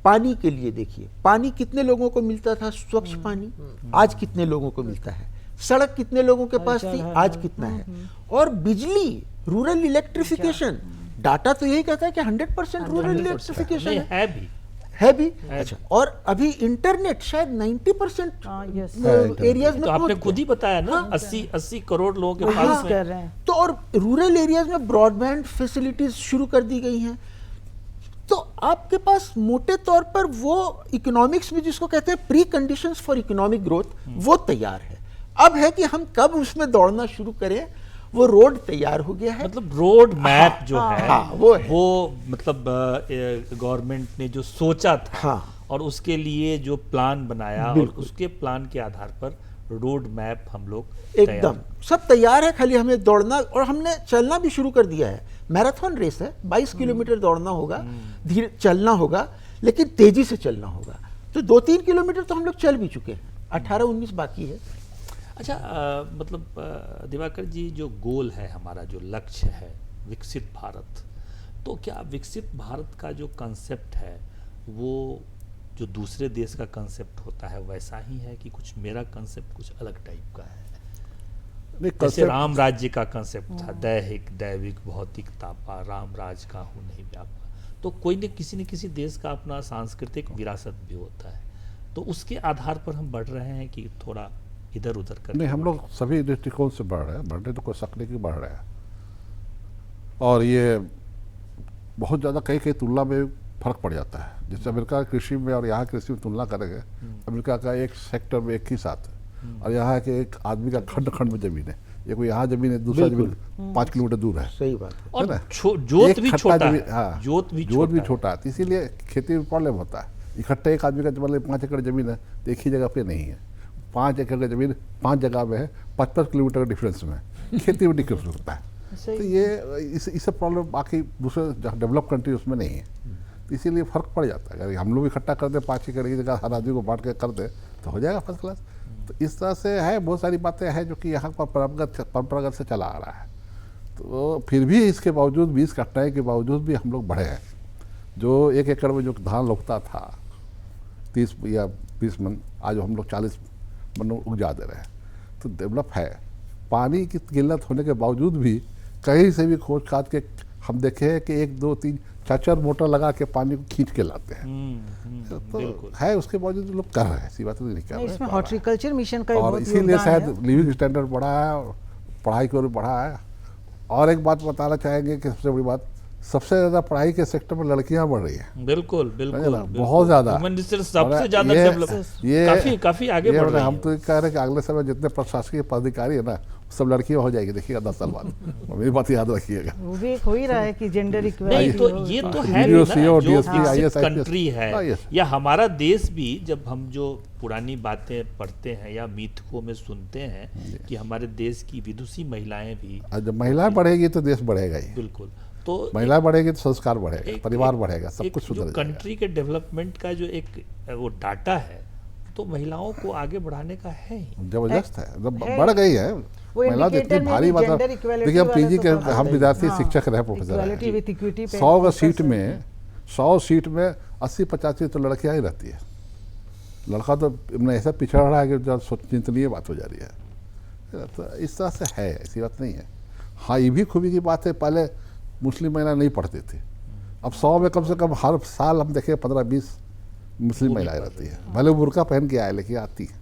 पानी के लिए देखिए, पानी कितने लोगों को मिलता था, स्वच्छ पानी, आज कितने लोगों को मिलता है। सड़क कितने लोगों के पास थी, आज कितना है। और बिजली, रूरल इलेक्ट्रिफिकेशन, डाटा तो यही कहता है कि 100% रूरल इलेक्ट्रिफिकेशन है भी। अच्छा, और अभी इंटरनेट शायद 90% एरियाज में।
तो आपने खुद ही बताया ना, 80 करोड़ लोगों के पास
कर रहे हैं।
तो और रूरल एरियाज में ब्रॉडबैंड फैसिलिटीज शुरू कर दी गई हैं। तो आपके पास मोटे तौर पर वो इकोनॉमिक्स में जिसको कहते हैं pre conditions for economic growth, वो तैयार है। अब है कि हम कब उसमें दौड़ना शुरू करें। वो रोड तैयार हो गया है।
मतलब रोड मैप जो है
वो
मतलब गवर्नमेंट ने जो सोचा था और उसके लिए जो प्लान बनाया और उसके प्लान के आधार पर रोड मैप हम लोग
एकदम सब तैयार है। खाली हमें दौड़ना, और हमने चलना भी शुरू कर दिया है। मैराथन रेस है, 22 किलोमीटर दौड़ना होगा, धीरे चलना होगा, लेकिन तेजी से चलना होगा। तो 2-3 किलोमीटर तो हम लोग चल भी चुके हैं, 18-19 बाकी है।
अच्छा, दिवाकर जी, जो गोल है हमारा, जो लक्ष्य है विकसित भारत, तो क्या विकसित भारत का जो कंसेप्ट है वो जो दूसरे देश का कंसेप्ट होता है वैसा ही है कि कुछ मेरा कंसेप्ट कुछ अलग टाइप का है?
नहीं,
जैसे
concept-
राम राज्य का कंसेप्ट था, दैहिक दैविक भौतिक तापा, राम राज का हूँ नहीं व्यापा। तो कोई न किसी देश का अपना सांस्कृतिक विरासत भी होता है, तो उसके आधार पर हम बढ़ रहे हैं कि थोड़ा इधर उधर कर?
नहीं, हम लोग सभी दृष्टिकोण से बढ़ रहे हैं, बढ़ने तो कोई शक नहीं कि बढ़ रहे हैं। और ये बहुत ज़्यादा कई तुलना में फर्क पड़ जाता है। जैसे अमेरिका कृषि में और यहाँ कृषि में तुलना करेंगे, अमेरिका का एक सेक्टर में एक ही साथ है, और यहाँ के एक आदमी का खंड खंड में जमीन है, ये कोई यहाँ जमीन है, दूसरा जमीन 5 किलोमीटर दूर है।
सही बात है।
और
है ना?
जोत
एक
भी
खट्टा
छोटा
जमीन,
है,
हाँ,
जोत भी
छोटा है, तो इसीलिए खेती में प्रॉब्लम होता है। इकट्ठे एक आदमी का मतलब 5 एकड़ जमीन है तो एक ही जगह पे नहीं है, 5 एकड़ की जमीन 5 जगह में है, 55 किलोमीटर का डिफरेंस में खेती में डिफरेंस होता है। तो ये इससे प्रॉब्लम बाकी दूसरे डेवलप कंट्री उसमें नहीं है, तो इसीलिए फर्क पड़ जाता है। अगर हम लोग इकट्ठा कर दें 5 एकड़ की जगह, हर आदमी को बांट के कर दे तो हो जाएगा फर्स्ट क्लास। तो इस तरह से है, बहुत सारी बातें हैं जो कि यहाँ पर परंपरागत से चला आ रहा है। तो फिर भी इसके बावजूद भी, इस कठिनाई के बावजूद भी हम लोग बढ़े हैं। जो 1 एकड़ में जो धान उगता था 30 या 20 मन, आज हम लोग 40 मन उगजा दे रहे हैं। तो डेवलप है। पानी की किल्लत होने के बावजूद भी कहीं से भी खोज खाद के हम देखे हैं कि 1 2 3 4 मोटर लगा के पानी को खींच के लाते हैं। तो है, उसके बावजूद लोग कर रहे हैं, ऐसी बात नहीं कर रहे हैं।
इसमें हॉर्टिकल्चर मिशन का
और
बहुत
इसीलिए
योगदान
शायद
है।
लिविंग स्टैंडर्ड बढ़ा है और पढ़ाई की ओर बढ़ा है। और एक बात बताना चाहेंगे कि सबसे बड़ी बात, सबसे ज़्यादा पढ़ाई के सेक्टर में लड़कियां बढ़ रही हैं।
बिल्कुल बिल्कुल,
बहुत ज़्यादा,
ह्यूमन रिसोर्स सबसे
और
ज़्यादा डेवलप, काफी आगे बढ़ रही
हम
है।
तो कह रहे हैं कि अगले समय जितने प्रशासकीय पदाधिकारी है ना, सब लड़कियां हो जाएगी, देखिएगा 10 साल बाद। मेरी बात याद रखिएगा।
वो भी एक हो ही रहा है कि जेंडर
नहीं,
इक्वालिटी।
तो ये तो है भी
वीडियो
ना,
CO,
जो
DSP,
विकसित
IAS,
कंट्री है,
IPS,
या हमारा देश भी, जब हम जो पुरानी बातें पढ़ते हैं या मिथकों में सुनते हैं कि हमारे देश की विदुषी महिलाएं भी,
और जब महिलाएं बढ़ेगी तो देश बढ़ेगा ही।
बिल्कुल, तो
महिला बढ़ेगी तो संस्कार बढ़ेगा, परिवार बढ़ेगा, सब कुछ सुधर जाएगा।
कंट्री के डेवलपमेंट का जो एक वो डाटा है, तो महिलाओं को आगे बढ़ाने का है ही।
जबरदस्त है, जब बढ़ गई है महिला तो इतनी
indicator में
भारी
भी
मतलब।
gender equality
देखिए, हम
वाला
पीजी
तो
के
बात
हम
है।
विद्यार्थी
हाँ,
शिक्षक रहे, प्रोफेसर
equality
हैं।
with equity पे
100
focus
सीट
है।
में 100 सीट में 80-85 तो लड़कियां ही रहती है। लड़का तो ऐसा पिछड़ रहा है कि चिंतनीय बात हो जा रही है। तो इस तरह से है, ऐसी बात नहीं है। हाँ, ये भी खूबी की बात है, पहले मुस्लिम महिला नहीं पढ़ती थी, अब 100 में कम से कम हर साल हम देखें 15-20 मुस्लिम महिलाएं रहती है, भले वो बुर्का पहन के आए लेकिन आती है।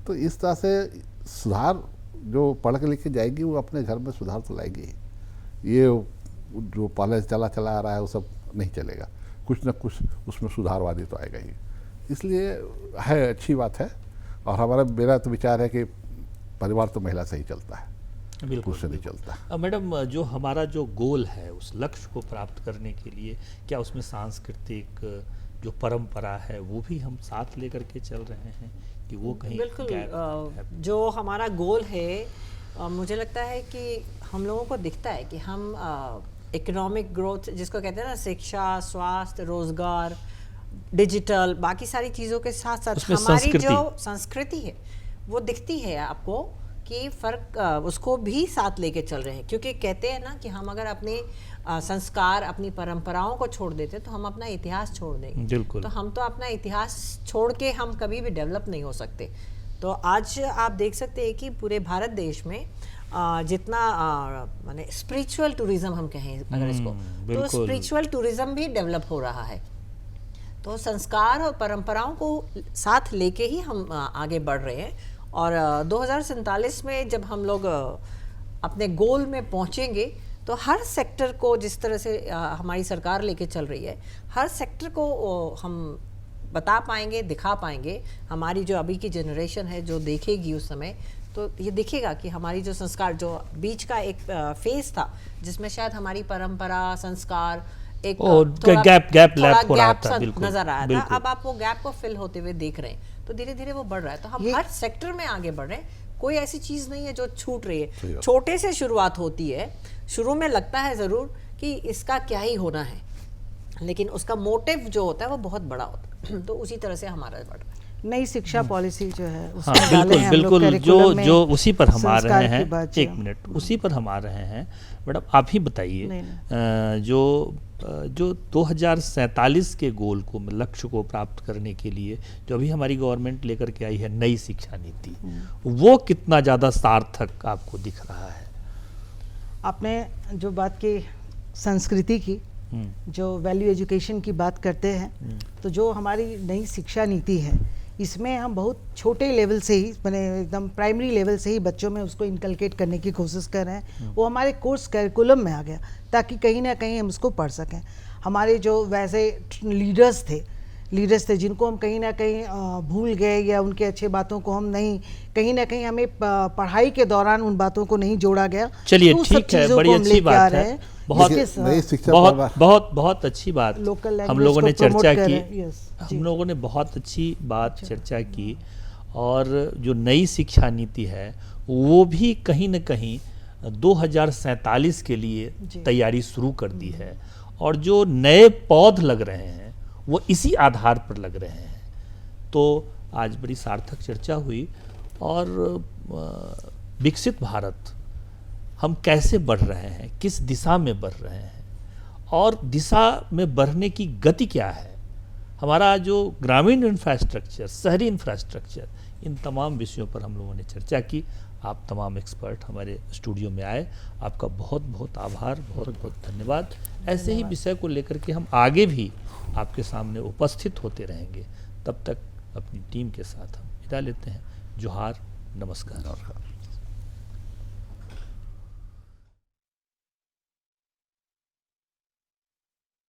तो इस तरह से सुधार, जो पढ़ के लिख के जाएगी वो अपने घर में सुधार तो लाएगी ही। ये जो पहले चला आ रहा है वो सब नहीं चलेगा, कुछ ना कुछ उसमें सुधारवादी तो आएगा ही। इसलिए है, अच्छी बात है। और मेरा तो विचार है कि परिवार तो महिला से ही चलता है,
बिल्कुल
उससे नहीं चलता।
मैडम, जो हमारा जो गोल है, उस लक्ष्य को प्राप्त करने के लिए क्या उसमें सांस्कृतिक जो परंपरा है वो भी हम साथ लेकर के चल रहे हैं कि वो कहीं
बिल्कुल,
है?
जो हमारा गोल है, मुझे लगता है कि हम लोगों को दिखता है कि हम इकोनॉमिक ग्रोथ जिसको कहते हैं ना, शिक्षा, स्वास्थ्य, रोजगार, डिजिटल, बाकी सारी चीज़ों के साथ साथ हमारी जो संस्कृति है वो दिखती है आपको कि फ़र्क उसको भी साथ लेके चल रहे हैं। क्योंकि कहते हैं ना कि हम अगर अपने संस्कार, अपनी परंपराओं को छोड़ देते तो हम अपना इतिहास छोड़ देंगे।
बिल्कुल।
तो हम तो अपना इतिहास छोड़ के हम कभी भी डेवलप नहीं हो सकते। तो आज आप देख सकते हैं कि पूरे भारत देश में जितना माने स्पिरिचुअल टूरिज्म हम कहें अगर इसको, तो स्पिरिचुअल टूरिज्म भी डेवलप हो रहा है। तो संस्कार और परंपराओं को साथ लेके ही हम आगे बढ़ रहे हैं। और 2047 में जब हम लोग अपने गोल में पहुंचेंगे तो हर सेक्टर को, जिस तरह से हमारी सरकार लेके चल रही है, हर सेक्टर को हम बता पाएंगे, दिखा पाएंगे। हमारी जो अभी की जनरेशन है जो देखेगी उस समय, तो ये दिखेगा कि हमारी जो संस्कार, जो बीच का एक फेज था जिसमें शायद हमारी परंपरा, संस्कार एक
गैप
नजर आया था, अब आप वो गैप को फिल होते हुए देख रहे हैं। तो धीरे धीरे वो बढ़ रहा है। तो हम हर सेक्टर में आगे बढ़ रहे हैं, कोई ऐसी चीज नहीं है जो छूट रही है। छोटे से शुरुआत होती है, शुरू में लगता है जरूर कि इसका क्या ही होना है, लेकिन उसका मोटिव जो होता है वो बहुत बड़ा होता है। तो उसी तरह से हमारा बढ़ रहा है।
नई शिक्षा पॉलिसी जो है
हाँ
उसमें डाले
बिल्कुल
हैं हम लोग
बिल्कुल,
curriculum में
जो उसी पर हम आ
संस्कार
रहे
की
हैं,
बात
एक
जो-
मिनट, उसी पर हम आ रहे हैं मैडम। आप ही बताइए
नहीं,
जो 2047 के गोल को, लक्ष्य को प्राप्त करने के लिए जो अभी हमारी गवर्नमेंट लेकर के आई है नई शिक्षा नीति, वो कितना ज़्यादा सार्थक आपको दिख रहा है?
आपने जो बात की संस्कृति की, जो वैल्यू एजुकेशन की बात करते हैं, तो जो हमारी नई शिक्षा नीति है इसमें हम बहुत छोटे लेवल से ही, मैंने एकदम प्राइमरी लेवल से ही बच्चों में उसको इनकलकेट करने की कोशिश कर रहे हैं। वो हमारे कोर्स करिकुलम में आ गया ताकि कहीं ना कहीं हम उसको पढ़ सकें। हमारे जो वैसे लीडर्स थे जिनको हम कहीं ना कहीं भूल गए या उनके अच्छे बातों को हम नहीं, कहीं ना कहीं हमें पढ़ाई के दौरान उन बातों को नहीं जोड़ा गया।
चलिए
तो सब
ठीक है,
चीज़ों
बड़ी
को हम
अच्छी
लेके आ
बात
रहे
है,
हैं।
बहुत
देखिए,
इसके
नई शिक्षा
बहुत
प्रणाली-
बहुत बहुत अच्छी बात
लोकल
हम
लैंग्वेज
लोगों
को
ने
promote
चर्चा
कर
की,
रहे हैं, yes, जी।
हम लोगों ने बहुत अच्छी बात चर्चा की। और जो नई शिक्षा नीति है वो भी कहीं न कहीं 2047 के लिए
जी।
तैयारी शुरू कर दी है, और जो नए पौध लग रहे हैं वो इसी आधार पर लग रहे हैं। तो आज बड़ी सार्थक चर्चा हुई, और विकसित भारत हम कैसे बढ़ रहे हैं, किस दिशा में बढ़ रहे हैं, और दिशा में बढ़ने की गति क्या है, हमारा जो ग्रामीण इंफ्रास्ट्रक्चर, शहरी इंफ्रास्ट्रक्चर, इन तमाम विषयों पर हम लोगों ने चर्चा की। आप तमाम एक्सपर्ट हमारे स्टूडियो में आए, आपका बहुत बहुत आभार, बहुत बहुत धन्यवाद। ऐसे ही विषय को लेकर के हम आगे भी आपके सामने उपस्थित होते रहेंगे। तब तक अपनी टीम के साथ हम विदा लेते हैं। जोहार, नमस्कार।